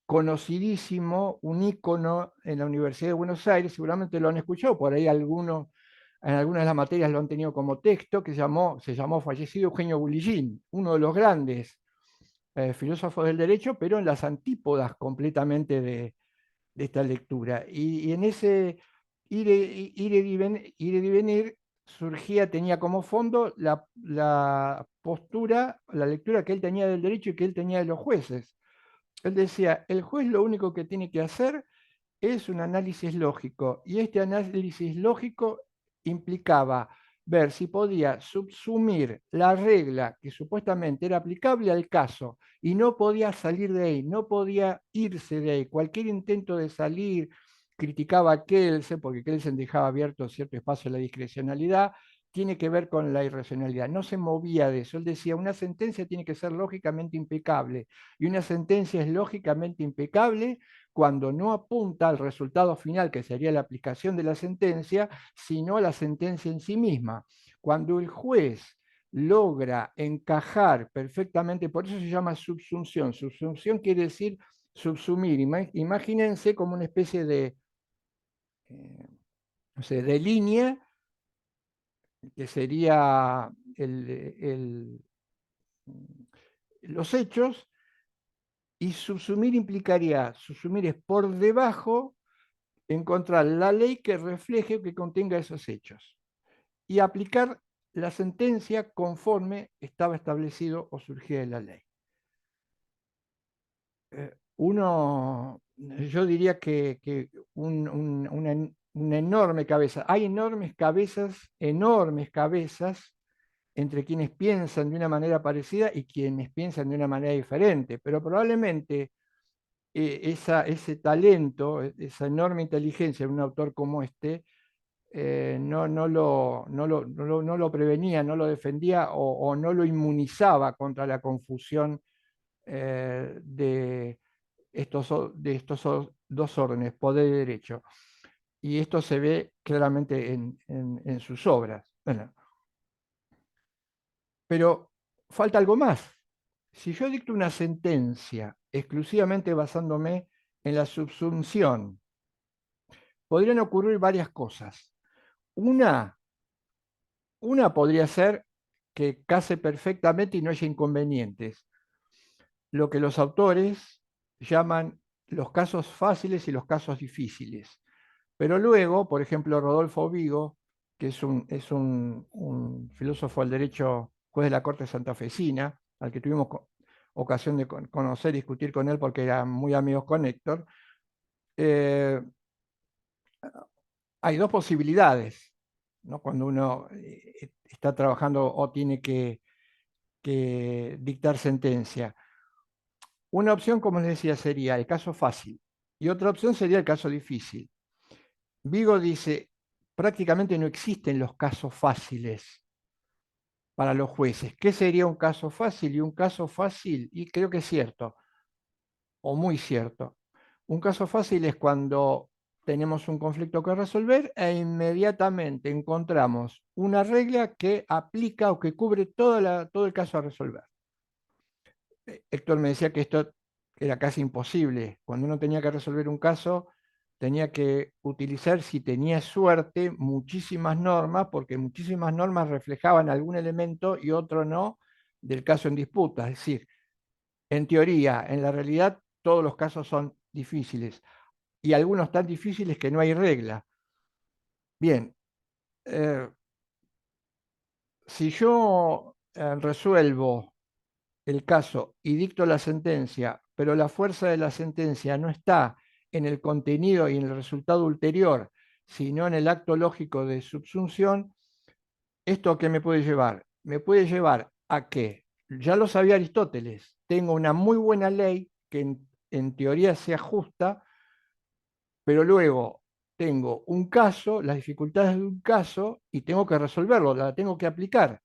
conocidísimo, un ícono en la Universidad de Buenos Aires, seguramente lo han escuchado, por ahí algunos, en algunas de las materias lo han tenido como texto, que se llamó Fallecido Eugenio Bullicín, uno de los grandes filósofos del derecho, pero en las antípodas completamente de esta lectura. Y en ese ir y venir surgía, tenía como fondo la postura, la lectura que él tenía del derecho y que él tenía de los jueces. Él decía, el juez lo único que tiene que hacer es un análisis lógico, y este análisis lógico implicaba ver si podía subsumir la regla que supuestamente era aplicable al caso y no podía salir de ahí, no podía irse de ahí. Cualquier intento de salir criticaba a Kelsen, porque Kelsen dejaba abierto cierto espacio a la discrecionalidad, tiene que ver con la irracionalidad. No se movía de eso. Él decía, una sentencia tiene que ser lógicamente impecable, y una sentencia es lógicamente impecable cuando no apunta al resultado final, que sería la aplicación de la sentencia, sino a la sentencia en sí misma. Cuando el juez logra encajar perfectamente, por eso se llama subsunción. Subsunción quiere decir subsumir. Imagínense como una especie de, no sé, de línea, que sería los hechos, y subsumir implicaría, subsumir es por debajo, encontrar la ley que refleje o que contenga esos hechos y aplicar la sentencia conforme estaba establecido o surgía de la ley. Yo diría que una enorme cabeza, hay enormes cabezas entre quienes piensan de una manera parecida y quienes piensan de una manera diferente, pero probablemente ese talento, esa enorme inteligencia de un autor como este, no lo prevenía, no lo defendía o no lo inmunizaba contra la confusión de estos dos órdenes, poder y derecho. Y esto se ve claramente en sus obras. Bueno, pero falta algo más. Si yo dicto una sentencia exclusivamente basándome en la subsunción, podrían ocurrir varias cosas. Una podría ser que case perfectamente y no haya inconvenientes, lo que los autores llaman los casos fáciles y los casos difíciles. Pero luego, por ejemplo, Rodolfo Vigo, que es un filósofo del derecho, juez de la Corte Santafesina, al que tuvimos ocasión de conocer y discutir con él porque eran muy amigos con Héctor, hay dos posibilidades, ¿no? Cuando uno está trabajando o tiene que dictar sentencia. Una opción, como les decía, sería el caso fácil, y otra opción sería el caso difícil. Vigo dice, prácticamente no existen los casos fáciles para los jueces. ¿Qué sería un caso fácil? Y un caso fácil, y creo que es cierto, o muy cierto. Un caso fácil es cuando tenemos un conflicto que resolver e inmediatamente encontramos una regla que aplica o que cubre todo el caso a resolver. Héctor me decía que esto era casi imposible. Cuando uno tenía que resolver un caso, tenía que utilizar, si tenía suerte, muchísimas normas, porque muchísimas normas reflejaban algún elemento y otro no del caso en disputa. Es decir, en teoría, en la realidad, todos los casos son difíciles, y algunos tan difíciles que no hay regla. Bien, si yo resuelvo el caso y dicto la sentencia, pero la fuerza de la sentencia no está en el contenido y en el resultado ulterior, sino en el acto lógico de subsunción, ¿esto a qué me puede llevar? Me puede llevar a que, ya lo sabía Aristóteles, tengo una muy buena ley que en teoría sea justa, pero luego tengo un caso, las dificultades de un caso, y tengo que resolverlo, la tengo que aplicar.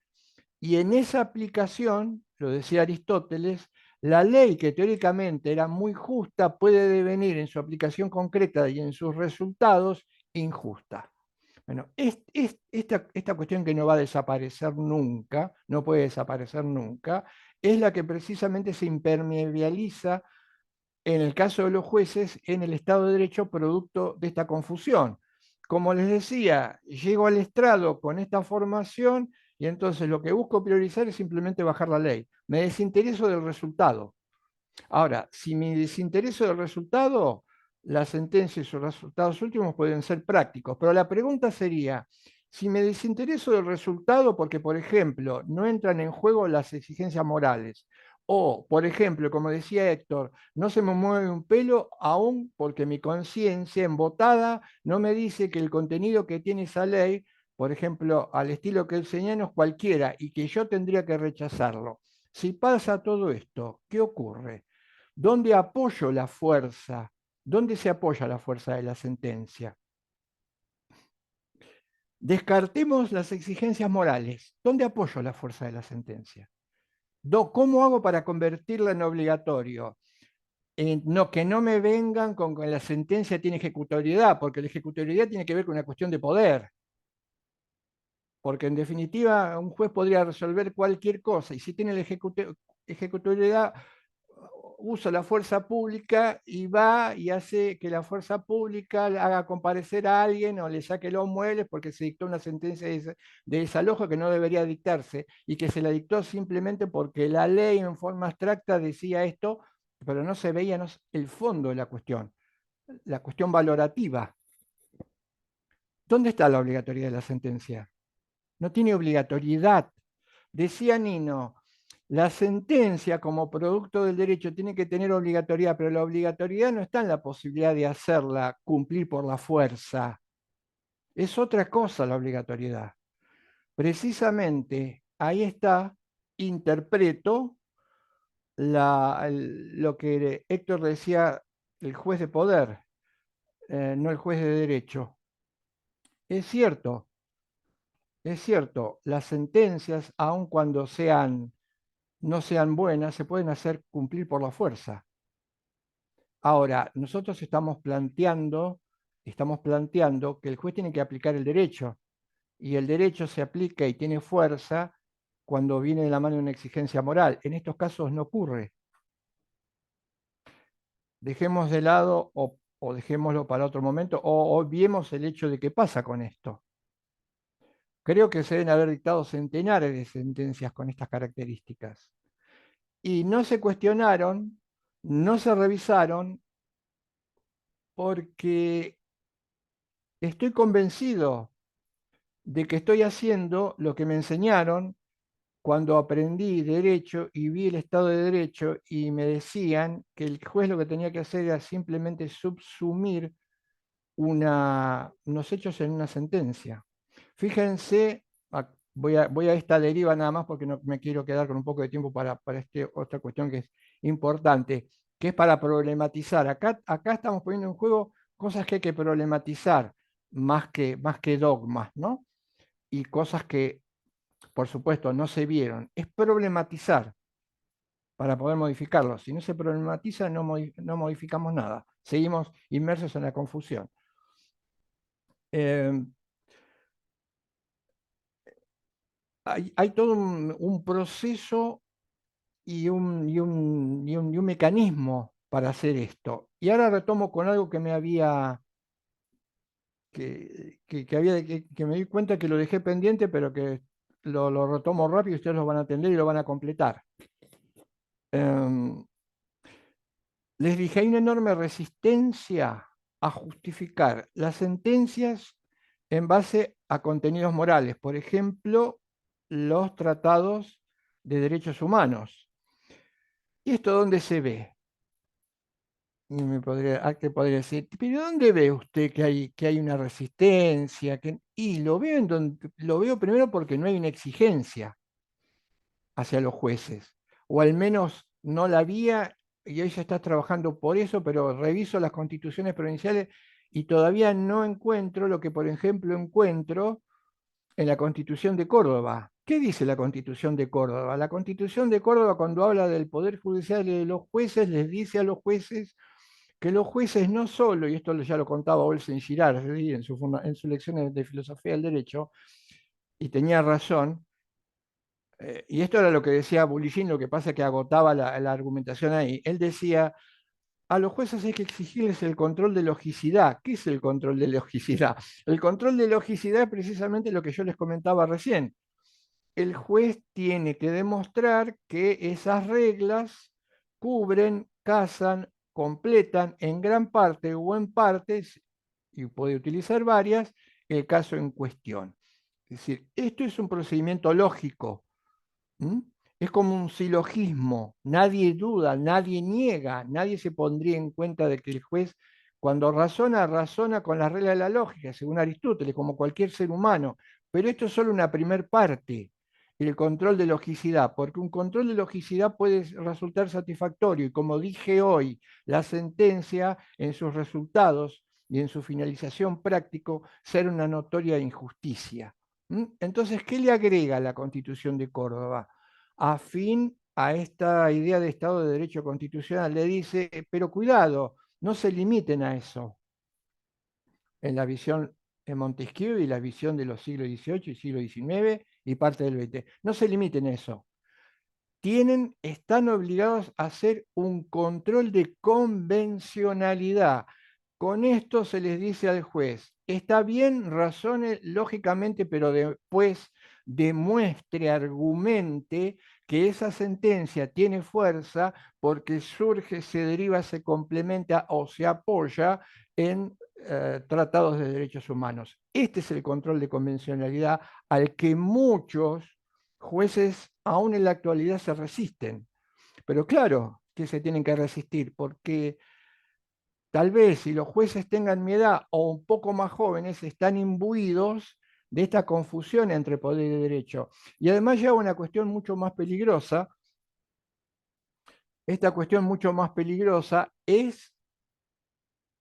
Y en esa aplicación, lo decía Aristóteles, la ley que teóricamente era muy justa puede devenir en su aplicación concreta y en sus resultados injusta. Bueno, esta cuestión que no va a desaparecer nunca, no puede desaparecer nunca, es la que precisamente se impermeabiliza en el caso de los jueces en el Estado de Derecho producto de esta confusión. Como les decía, llego al estrado con esta formación y entonces lo que busco priorizar es simplemente bajar la ley. Me desintereso del resultado. Ahora, si me desintereso del resultado, las sentencias o resultados últimos pueden ser prácticos, pero la pregunta sería, si me desintereso del resultado porque, por ejemplo, no entran en juego las exigencias morales, o, por ejemplo, como decía Héctor, no se me mueve un pelo aún porque mi conciencia embotada no me dice que el contenido que tiene esa ley, por ejemplo, al estilo que él señala, es cualquiera y que yo tendría que rechazarlo. Si pasa todo esto, ¿qué ocurre? ¿Dónde apoyo la fuerza? ¿Dónde se apoya la fuerza de la sentencia? Descartemos las exigencias morales. ¿Dónde apoyo la fuerza de la sentencia? ¿Cómo hago para convertirla en obligatorio? Que no me vengan con que la sentencia tiene ejecutoriedad, porque la ejecutoriedad tiene que ver con una cuestión de poder. Porque en definitiva un juez podría resolver cualquier cosa y si tiene la ejecutoriedad usa la fuerza pública y va y hace que la fuerza pública haga comparecer a alguien o le saque los muebles porque se dictó una sentencia de desalojo que no debería dictarse y que se la dictó simplemente porque la ley en forma abstracta decía esto, pero no se veía el fondo de la cuestión valorativa. ¿Dónde está la obligatoriedad de la sentencia? No tiene obligatoriedad. Decía Nino, la sentencia como producto del derecho tiene que tener obligatoriedad, pero la obligatoriedad no está en la posibilidad de hacerla cumplir por la fuerza. Es otra cosa la obligatoriedad. Precisamente ahí está, interpreto lo que Héctor decía, el juez de poder, no el juez de derecho. Es cierto, las sentencias, aun cuando no sean buenas, se pueden hacer cumplir por la fuerza. Ahora, nosotros estamos planteando que el juez tiene que aplicar el derecho, y el derecho se aplica y tiene fuerza cuando viene de la mano de una exigencia moral. En estos casos no ocurre. Dejemos de lado o dejémoslo para otro momento, o obviemos el hecho de qué pasa con esto. Creo que se deben haber dictado centenares de sentencias con estas características. Y no se cuestionaron, no se revisaron, porque estoy convencido de que estoy haciendo lo que me enseñaron cuando aprendí derecho y vi el Estado de Derecho y me decían que el juez lo que tenía que hacer era simplemente subsumir unos hechos en una sentencia. Fíjense, voy a esta deriva nada más porque no me quiero quedar con un poco de tiempo para otra cuestión que es importante, que es para problematizar. Acá estamos poniendo en juego cosas que hay que problematizar más que dogmas, ¿no? Y cosas que, por supuesto, no se vieron. Es problematizar para poder modificarlo. Si no se problematiza, no modificamos nada. Seguimos inmersos en la confusión. Hay todo un proceso y un mecanismo para hacer esto. Y ahora retomo con algo que me había que me di cuenta que lo dejé pendiente, pero que lo retomo rápido y ustedes lo van a atender y lo van a completar. Les dije, hay una enorme resistencia a justificar las sentencias en base a contenidos morales. Por ejemplo, los tratados de derechos humanos. ¿Y esto dónde se ve? Y ¿qué podría decir? ¿Pero dónde ve usted que hay una resistencia? Y lo veo, lo veo primero porque no hay una exigencia hacia los jueces, o al menos no la había, y hoy ya está trabajando por eso, pero reviso las constituciones provinciales y todavía no encuentro lo que, por ejemplo, encuentro en la Constitución de Córdoba. ¿Qué dice la Constitución de Córdoba? La Constitución de Córdoba, cuando habla del Poder Judicial y de los jueces, les dice a los jueces que los jueces no solo, y esto ya lo contaba Olsen Girard en su lección de filosofía del derecho, y tenía razón, y esto era lo que decía Bullisin, lo que pasa es que agotaba la argumentación ahí. Él decía, a los jueces hay que exigirles el control de logicidad. ¿Qué es el control de logicidad? El control de logicidad es precisamente lo que yo les comentaba recién. El juez tiene que demostrar que esas reglas cubren, casan, completan en gran parte o en partes, y puede utilizar varias, el caso en cuestión. Es decir, esto es un procedimiento lógico. ¿Mm? Es como un silogismo, nadie duda, nadie niega, nadie se pondría en cuenta de que el juez, cuando razona, razona con las reglas de la lógica, según Aristóteles, como cualquier ser humano. Pero esto es solo una primer parte, el control de logicidad, porque un control de logicidad puede resultar satisfactorio, y como dije hoy, la sentencia en sus resultados y en su finalización práctico ser una notoria injusticia. Entonces, ¿qué le agrega la Constitución de Córdoba? Afín a esta idea de Estado de Derecho constitucional, le dice, pero cuidado, no se limiten a eso. En la visión de Montesquieu y la visión de los siglos XVIII y siglo XIX y parte del XX. No se limiten a eso. Están obligados a hacer un control de convencionalidad. Con esto se les dice al juez, está bien, razone lógicamente, pero después demuestre, argumente que esa sentencia tiene fuerza porque surge, se deriva, se complementa o se apoya en tratados de derechos humanos. Este es el control de convencionalidad al que muchos jueces aún en la actualidad se resisten. Pero claro que se tienen que resistir porque tal vez si los jueces tengan mi edad o un poco más jóvenes, están imbuidos de esta confusión entre poder y derecho. Y además lleva una cuestión mucho más peligrosa. Esta cuestión mucho más peligrosa es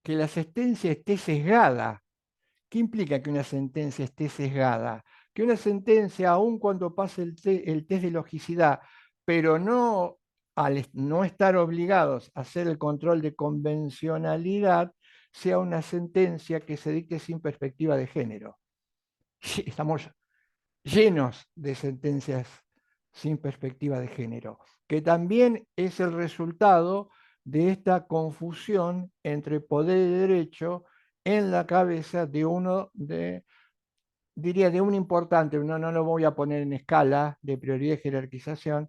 que la sentencia esté sesgada. ¿Qué implica que una sentencia esté sesgada? Que una sentencia, aun cuando pase el test de logicidad, pero no al no estar obligados a hacer el control de convencionalidad, sea una sentencia que se dicte sin perspectiva de género. Estamos llenos de sentencias sin perspectiva de género, que también es el resultado de esta confusión entre poder y derecho en la cabeza de uno diría, de un importante, no lo voy a poner en escala de prioridad y jerarquización,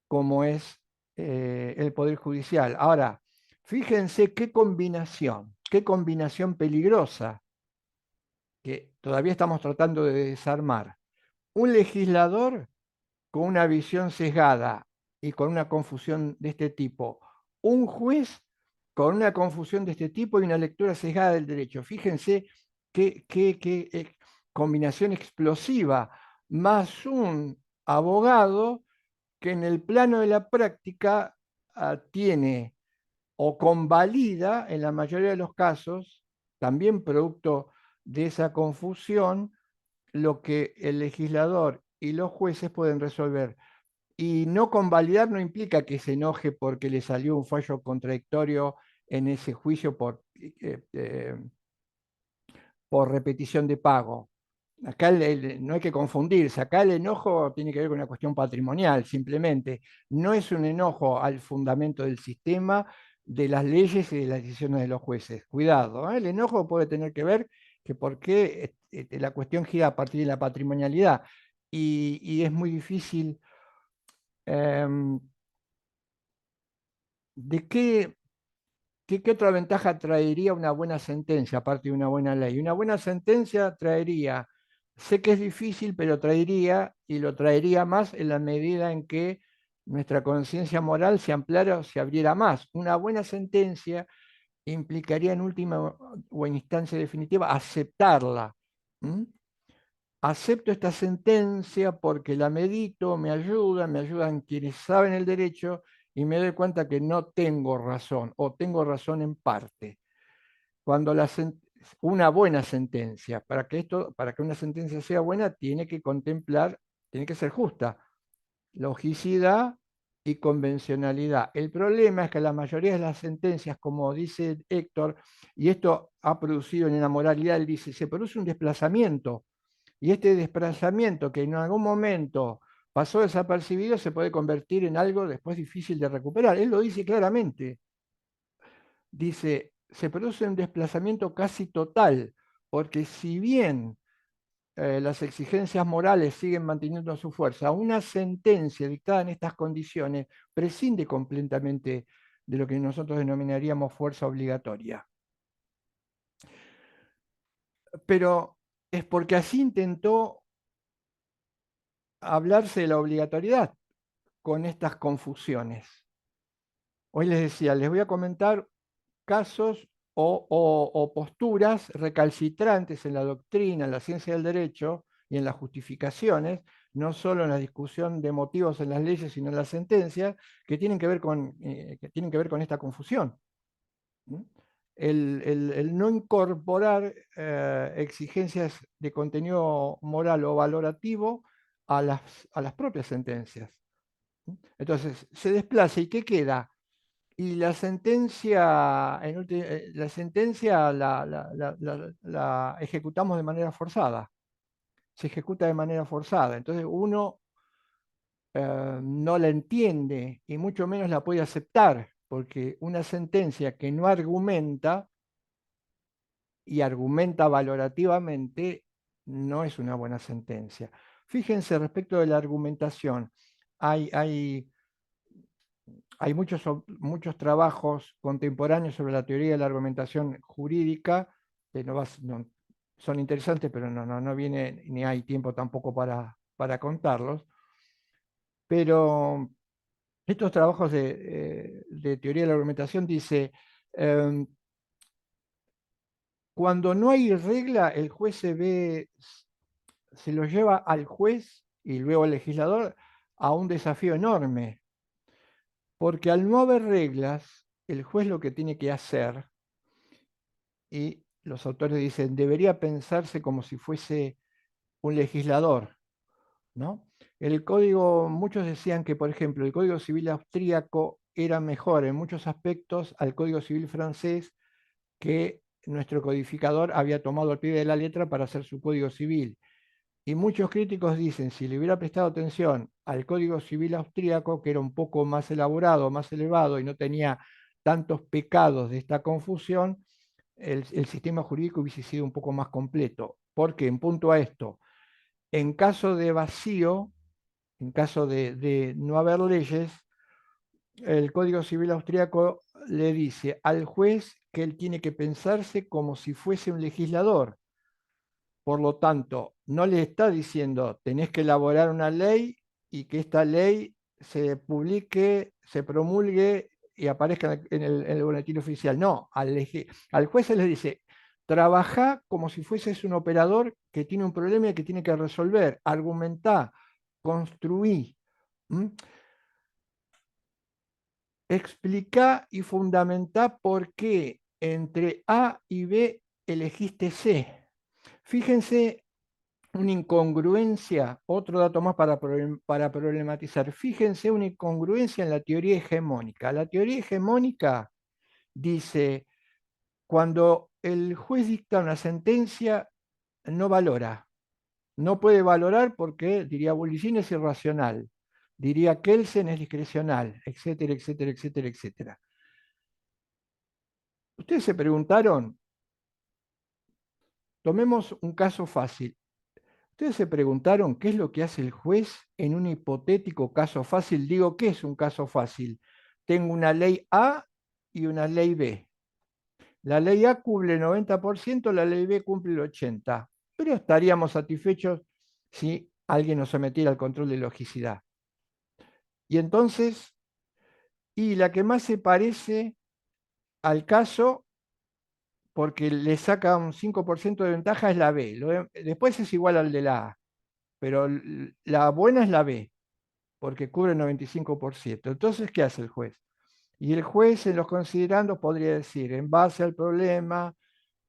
como es el Poder Judicial. Ahora, fíjense qué combinación peligrosa que todavía estamos tratando de desarmar. Un legislador con una visión sesgada y con una confusión de este tipo. Un juez con una confusión de este tipo y una lectura sesgada del derecho. Fíjense qué combinación explosiva, más un abogado que en el plano de la práctica tiene o convalida en la mayoría de los casos, también producto de esa confusión, lo que el legislador y los jueces pueden resolver. Y no convalidar no implica que se enoje porque le salió un fallo contradictorio en ese juicio por repetición de pago. Acá no hay que confundirse, acá el enojo tiene que ver con una cuestión patrimonial, simplemente. No es un enojo al fundamento del sistema, de las leyes y de las decisiones de los jueces. Cuidado, ¿eh? El enojo puede tener que ver que por qué la cuestión gira a partir de la patrimonialidad. Y es muy difícil. ¿De qué otra ventaja traería una buena sentencia, aparte de una buena ley? Una buena sentencia traería, sé que es difícil, pero traería, y lo traería más en la medida en que nuestra conciencia moral se ampliara o se abriera más. Una buena sentencia implicaría en última o en instancia definitiva aceptarla. ¿Mm? Acepto esta sentencia porque la medito, me ayudan quienes saben el derecho y me doy cuenta que no tengo razón o tengo razón en parte. Cuando una buena sentencia, para que una sentencia sea buena, tiene que contemplar, tiene que ser justa, logicidad y convencionalidad. El problema es que la mayoría de las sentencias, como dice Héctor, y esto ha producido en la moralidad, él dice, se produce un desplazamiento, y este desplazamiento que en algún momento pasó desapercibido se puede convertir en algo después difícil de recuperar. Él lo dice claramente. Dice, se produce un desplazamiento casi total, porque si bien las exigencias morales siguen manteniendo su fuerza, una sentencia dictada en estas condiciones prescinde completamente de lo que nosotros denominaríamos fuerza obligatoria. Pero es porque así intentó hablarse de la obligatoriedad con estas confusiones. Hoy les decía, les voy a comentar casos o posturas recalcitrantes en la doctrina, en la ciencia del derecho y en las justificaciones, no solo en la discusión de motivos en las leyes, sino en las sentencias, que tienen que ver con esta confusión. ¿Mm? El no incorporar exigencias de contenido moral o valorativo a las propias sentencias. ¿Mm? Entonces, se desplaza y ¿qué queda? Y la sentencia, la ejecutamos de manera forzada. Se ejecuta de manera forzada. Entonces uno no la entiende y mucho menos la puede aceptar, porque una sentencia que no argumenta y argumenta valorativamente no es una buena sentencia. Fíjense respecto de la argumentación. Hay muchos trabajos contemporáneos sobre la teoría de la argumentación jurídica, que son interesantes, pero no viene ni hay tiempo tampoco para contarlos. Pero estos trabajos de teoría de la argumentación dice, cuando no hay regla, el juez se lo lleva al juez y luego al legislador a un desafío enorme. Porque al no haber reglas, el juez lo que tiene que hacer, y los autores dicen, debería pensarse como si fuese un legislador, ¿no? El código, muchos decían que, por ejemplo, el Código Civil austríaco era mejor en muchos aspectos al Código Civil francés que nuestro codificador había tomado al pie de la letra para hacer su Código Civil. Y muchos críticos dicen, si le hubiera prestado atención al Código Civil austríaco, que era un poco más elaborado, más elevado y no tenía tantos pecados de esta confusión, el sistema jurídico hubiese sido un poco más completo. Porque en punto a esto, en caso de vacío, en caso de no haber leyes, el Código Civil austríaco le dice al juez que él tiene que pensarse como si fuese un legislador. Por lo tanto, no le está diciendo tenés que elaborar una ley y que esta ley se publique, se promulgue y aparezca en el boletín oficial. No, al juez se le dice, trabajá como si fueses un operador que tiene un problema y que tiene que resolver, argumentá, construí. Explica y fundamentá por qué entre A y B elegiste C. Fíjense una incongruencia, otro dato más para problematizar. Fíjense una incongruencia en la teoría hegemónica. La teoría hegemónica dice, cuando el juez dicta una sentencia, no valora. No puede valorar porque, diría Bullicini, es irracional. Diría Kelsen, es discrecional, etcétera, etcétera, etcétera, etcétera. Ustedes se preguntaron, tomemos un caso fácil. Ustedes se preguntaron qué es lo que hace el juez en un hipotético caso fácil. Digo, ¿qué es un caso fácil? Tengo una ley A y una ley B. La ley A cumple el 90%, la ley B cumple el 80%. Pero estaríamos satisfechos si alguien nos sometiera al control de logicidad. Y entonces, y la que más se parece al caso, porque le saca un 5% de ventaja, es la B. Después es igual al de la A, pero la buena es la B, porque cubre el 95%. Entonces, ¿qué hace el juez? Y el juez en los considerandos podría decir, en base al problema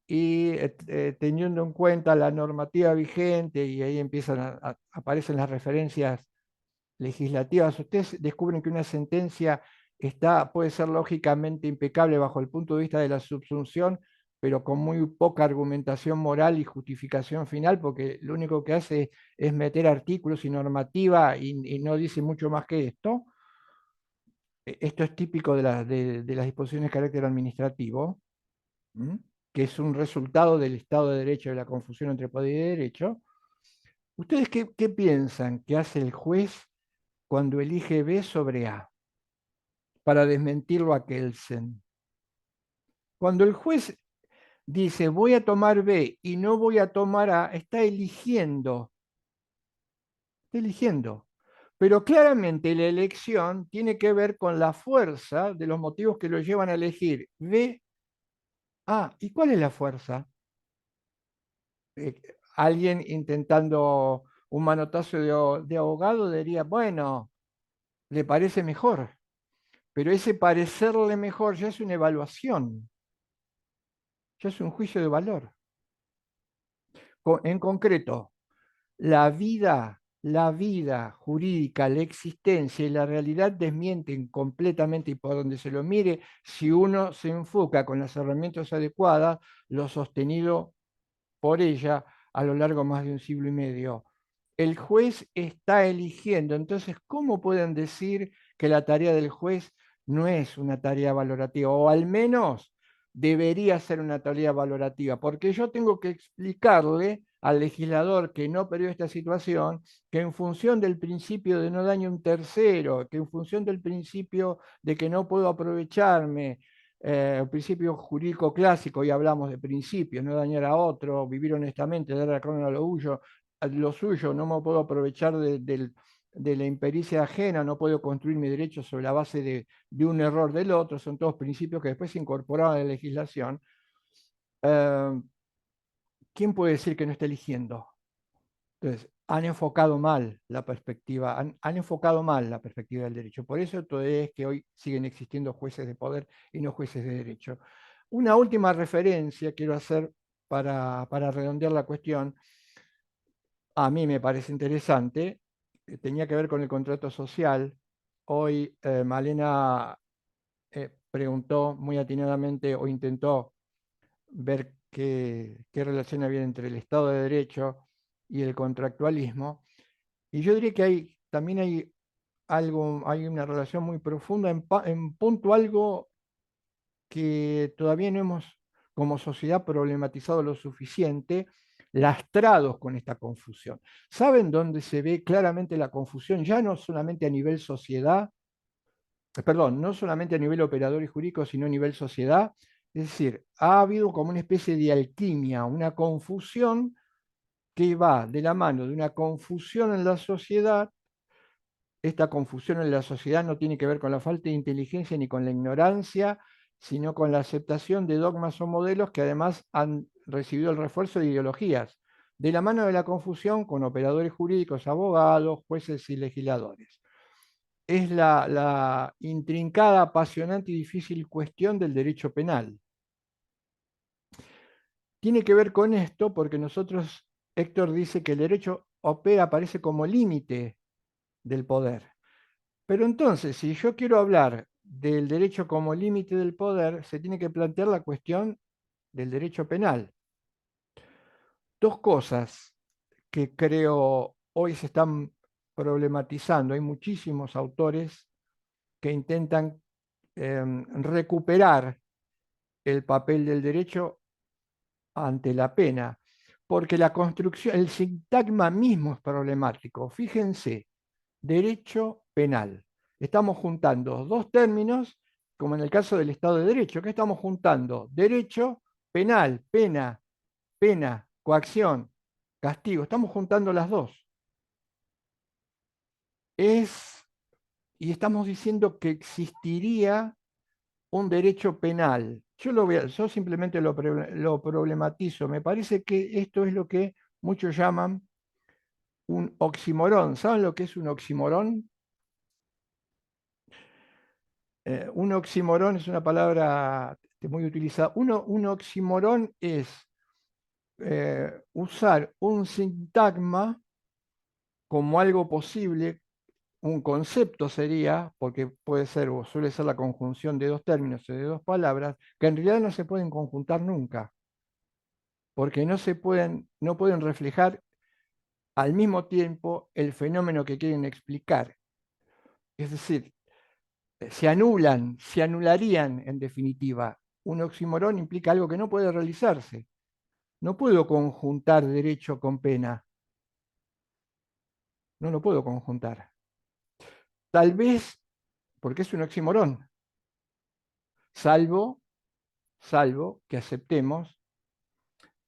y teniendo en cuenta la normativa vigente, y ahí empiezan aparecen las referencias legislativas, ustedes descubren que una sentencia puede ser lógicamente impecable bajo el punto de vista de la subsunción, pero con muy poca argumentación moral y justificación final, porque lo único que hace es meter artículos y normativa y no dice mucho más que esto. Esto es típico de las disposiciones de carácter administrativo, ¿m? Que es un resultado del Estado de Derecho, de la confusión entre poder y derecho. ¿Ustedes qué piensan que hace el juez cuando elige B sobre A para desmentirlo a Kelsen? Cuando el juez dice voy a tomar B y no voy a tomar A, está eligiendo. Está eligiendo. Pero claramente la elección tiene que ver con la fuerza de los motivos que lo llevan a elegir B, A. ¿Y cuál es la fuerza? Alguien intentando un manotazo de abogado diría, bueno, le parece mejor, pero ese parecerle mejor ya es una evaluación, ya es un juicio de valor. En concreto, la vida jurídica, la existencia y la realidad desmienten completamente, y por donde se lo mire, si uno se enfoca con las herramientas adecuadas, lo sostenido por ella a lo largo de más de un siglo y medio. El juez está eligiendo, entonces, ¿cómo pueden decir que la tarea del juez no es una tarea valorativa? O al menos debería ser una tarea valorativa, porque yo tengo que explicarle al legislador que no previó esta situación, que en función del principio de no daño a un tercero, que en función del principio de que no puedo aprovecharme, el principio jurídico clásico, y hablamos de principios, no dañar a otro, vivir honestamente, dar a cada uno lo suyo, no me puedo aprovechar de la impericia ajena, no puedo construir mi derecho sobre la base de un error del otro, son todos principios que después se incorporaron a la legislación. ¿Quién puede decir que no está eligiendo? Entonces, han enfocado mal la perspectiva, han enfocado mal la perspectiva del derecho. Por eso todavía es que hoy siguen existiendo jueces de poder y no jueces de derecho. Una última referencia quiero hacer para redondear la cuestión. A mí me parece interesante, tenía que ver con el contrato social. Hoy Malena preguntó muy atinadamente o intentó ver qué relación había entre el Estado de Derecho y el contractualismo. Y yo diría que también hay una relación muy profunda, en punto algo que todavía no hemos como sociedad problematizado lo suficiente, lastrados con esta confusión. ¿Saben dónde se ve claramente la confusión? Ya no solamente a nivel sociedad, perdón, no solamente a nivel operador y jurídico, sino a nivel sociedad. Es decir, ha habido como una especie de alquimia, una confusión que va de la mano de una confusión en la sociedad. Esta confusión en la sociedad no tiene que ver con la falta de inteligencia ni con la ignorancia, sino con la aceptación de dogmas o modelos que además han recibido el refuerzo de ideologías, de la mano de la confusión con operadores jurídicos, abogados, jueces y legisladores. Es la intrincada, apasionante y difícil cuestión del derecho penal. Tiene que ver con esto porque nosotros, Héctor dice que el derecho opera, aparece como límite del poder. Pero entonces, si yo quiero hablar del derecho como límite del poder, se tiene que plantear la cuestión del derecho penal. Dos cosas que creo hoy se están problematizando. Hay muchísimos autores que intentan recuperar el papel del derecho ante la pena, porque la construcción, el sintagma mismo es problemático. Fíjense, derecho penal. Estamos juntando dos términos, como en el caso del Estado de Derecho. ¿Qué estamos juntando? Derecho, penal, pena, pena, coacción, castigo. Estamos juntando las dos. Es y estamos diciendo que existiría un derecho penal. Yo simplemente lo problematizo. Me parece que esto es lo que muchos llaman un oxímoron. ¿Saben lo que es un oxímoron? Un oxímoron es una palabra muy utilizada. Un oxímoron es usar un sintagma como algo posible, un concepto sería, porque puede ser o suele ser la conjunción de dos términos o de dos palabras, que en realidad no se pueden conjuntar nunca, porque no pueden reflejar al mismo tiempo el fenómeno que quieren explicar. Es decir, se anularían en definitiva. Un oxímoron implica algo que no puede realizarse. No puedo conjuntar derecho con pena. No lo puedo conjuntar. Tal vez porque es un oxímoron, salvo que aceptemos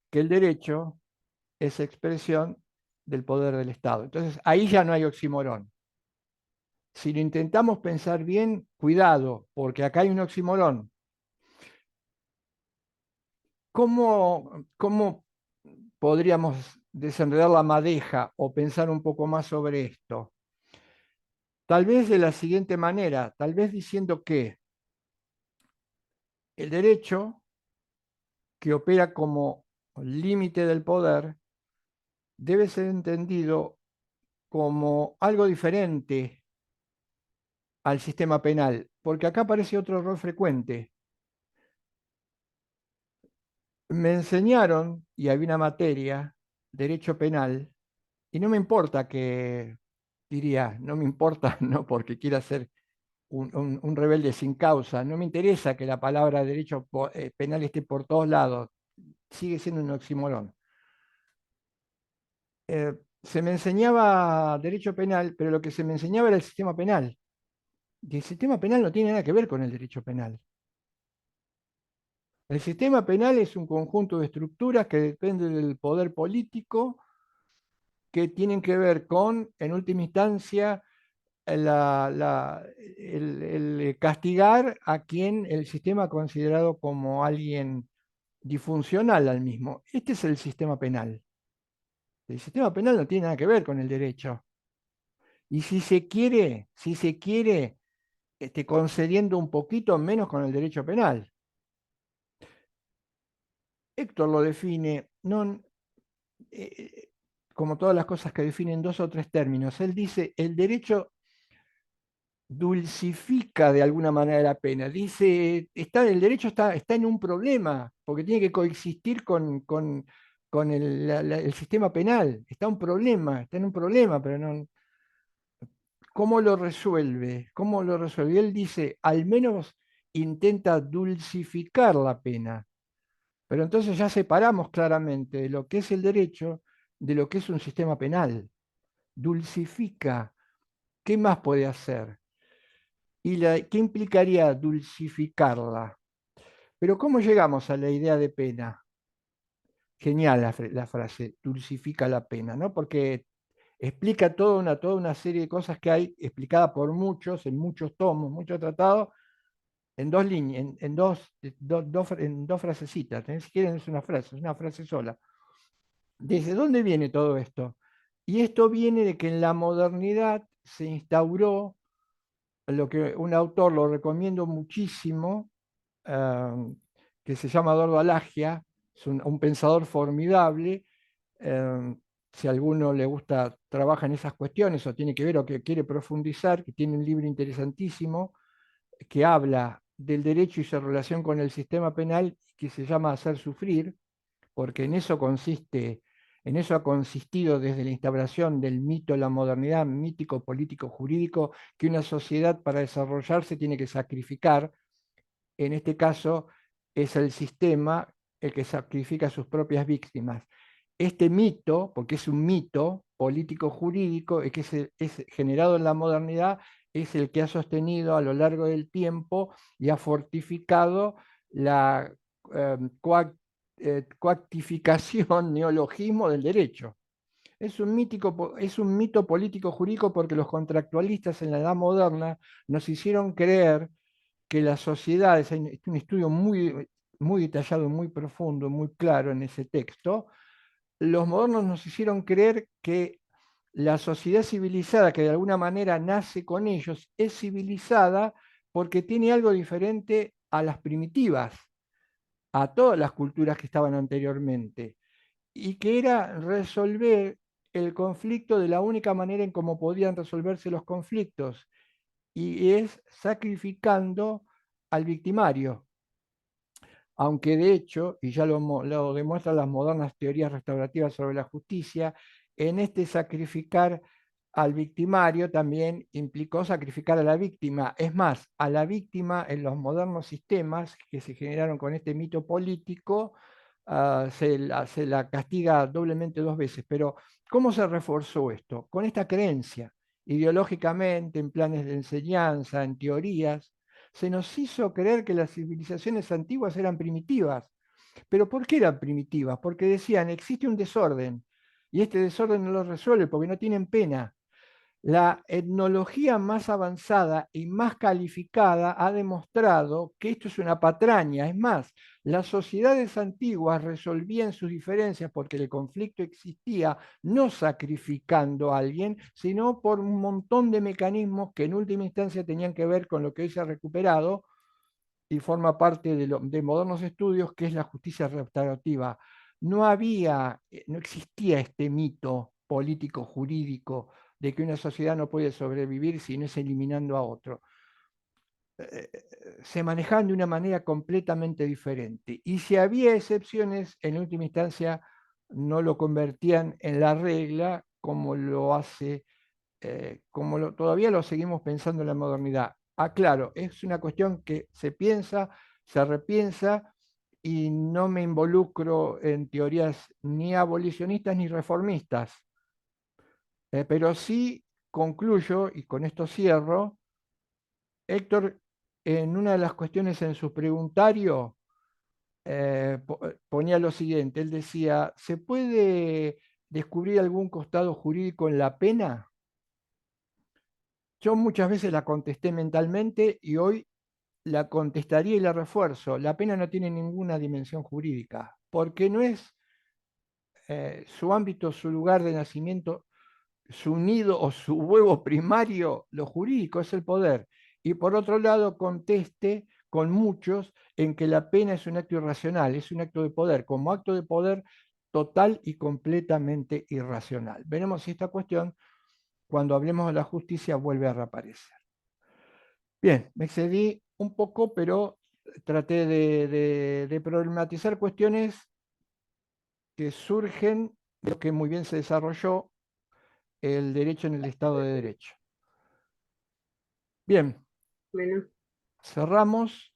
que el derecho es expresión del poder del Estado. Entonces, ahí ya no hay oxímoron. Si lo intentamos pensar bien, cuidado, porque acá hay un oxímoron. ¿Cómo podríamos desenredar la madeja o pensar un poco más sobre esto? Tal vez de la siguiente manera, tal vez diciendo que el derecho, que opera como límite del poder, debe ser entendido como algo diferente al sistema penal, porque acá aparece otro error frecuente. Me enseñaron, y había una materia, derecho penal, y no me importa que, diría, no me importa, no porque quiera ser un rebelde sin causa, no me interesa que la palabra derecho penal esté por todos lados, sigue siendo un oxímoron. Se me enseñaba derecho penal, pero lo que se me enseñaba era el sistema penal. Y el sistema penal no tiene nada que ver con el derecho penal. El sistema penal es un conjunto de estructuras que dependen del poder político, que tienen que ver con, en última instancia, el castigar a quien el sistema ha considerado como alguien disfuncional al mismo. Este es el sistema penal. El sistema penal no tiene nada que ver con el derecho. Y si se quiere, concediendo un poquito menos con el derecho penal. Héctor lo define, no, como todas las cosas que definen dos o tres términos. Él dice, el derecho dulcifica de alguna manera la pena. Dice, el derecho está en un problema, porque tiene que coexistir con el sistema penal. Está en un problema, pero no. ¿Cómo lo resuelve? ¿Cómo lo resuelve? Y él dice, al menos intenta dulcificar la pena. Pero entonces ya separamos claramente de lo que es el derecho de lo que es un sistema penal. Dulcifica. ¿Qué más puede hacer? ¿Qué implicaría dulcificarla? Pero ¿cómo llegamos a la idea de pena? Genial la frase, dulcifica la pena, ¿no? Porque explica toda una serie de cosas que hay explicada por muchos, en muchos tomos, muchos tratados, en dos líneas, en dos frasecitas. Ni siquiera es una frase sola. ¿Desde dónde viene todo esto? Y esto viene de que en la modernidad se instauró lo que un autor lo recomiendo muchísimo, que se llama Eduardo Alagia, es un pensador formidable. Si a alguno le gusta, trabaja en esas cuestiones o tiene que ver o que quiere profundizar, que tiene un libro interesantísimo que habla del derecho y su relación con el sistema penal, que se llama Hacer sufrir, porque en eso ha consistido desde la instauración del mito de la modernidad, mítico, político, jurídico, que una sociedad para desarrollarse tiene que sacrificar. En este caso es el sistema el que sacrifica a sus propias víctimas. Este mito, porque es un mito político-jurídico, que es generado en la modernidad, es el que ha sostenido a lo largo del tiempo y ha fortificado la coactificación, neologismo del derecho. es un mito político jurídico porque los contractualistas en la Edad Moderna nos hicieron creer que las sociedades, hay un estudio muy detallado, muy profundo, muy claro en ese texto, los modernos nos hicieron creer que la sociedad civilizada, que de alguna manera nace con ellos, es civilizada porque tiene algo diferente a las primitivas, a todas las culturas que estaban anteriormente, y que era resolver el conflicto de la única manera en cómo podían resolverse los conflictos, y es sacrificando al victimario. Aunque de hecho, y ya lo demuestran las modernas teorías restaurativas sobre la justicia, en este sacrificar al victimario también implicó sacrificar a la víctima. Es más, a la víctima en los modernos sistemas que se generaron con este mito político, se la castiga doblemente 2 veces. Pero, ¿cómo se reforzó esto? Con esta creencia, ideológicamente, en planes de enseñanza, en teorías, se nos hizo creer que las civilizaciones antiguas eran primitivas. ¿Pero por qué eran primitivas? Porque decían, existe un desorden, y este desorden no lo resuelve porque no tienen pena. La etnología más avanzada y más calificada ha demostrado que esto es una patraña. Es más, las sociedades antiguas resolvían sus diferencias porque el conflicto existía no sacrificando a alguien, sino por un montón de mecanismos que en última instancia tenían que ver con lo que hoy se ha recuperado y forma parte de modernos estudios, que es la justicia restaurativa. No existía este mito político jurídico de que una sociedad no puede sobrevivir si no es eliminando a otro. Se manejaban de una manera completamente diferente. Y si había excepciones, en última instancia no lo convertían en la regla como lo hace, todavía lo seguimos pensando en la modernidad. Claro, es una cuestión que se piensa, se repiensa, y no me involucro en teorías ni abolicionistas ni reformistas. Pero sí concluyo, y con esto cierro, Héctor, en una de las cuestiones en su preguntario, ponía lo siguiente, él decía, ¿se puede descubrir algún costado jurídico en la pena? Yo muchas veces la contesté mentalmente y hoy la contestaría y la refuerzo. La pena no tiene ninguna dimensión jurídica, porque no es su ámbito, su lugar de nacimiento, su nido o su huevo primario, lo jurídico es el poder. Y por otro lado, conteste con muchos en que la pena es un acto irracional, es un acto de poder, como acto de poder total y completamente irracional. Veremos si esta cuestión, cuando hablemos de la justicia, vuelve a reaparecer. Bien, me excedí un poco, pero traté de problematizar cuestiones que surgen de lo que muy bien se desarrolló el derecho en el Estado de Derecho. Bien, Bueno, cerramos.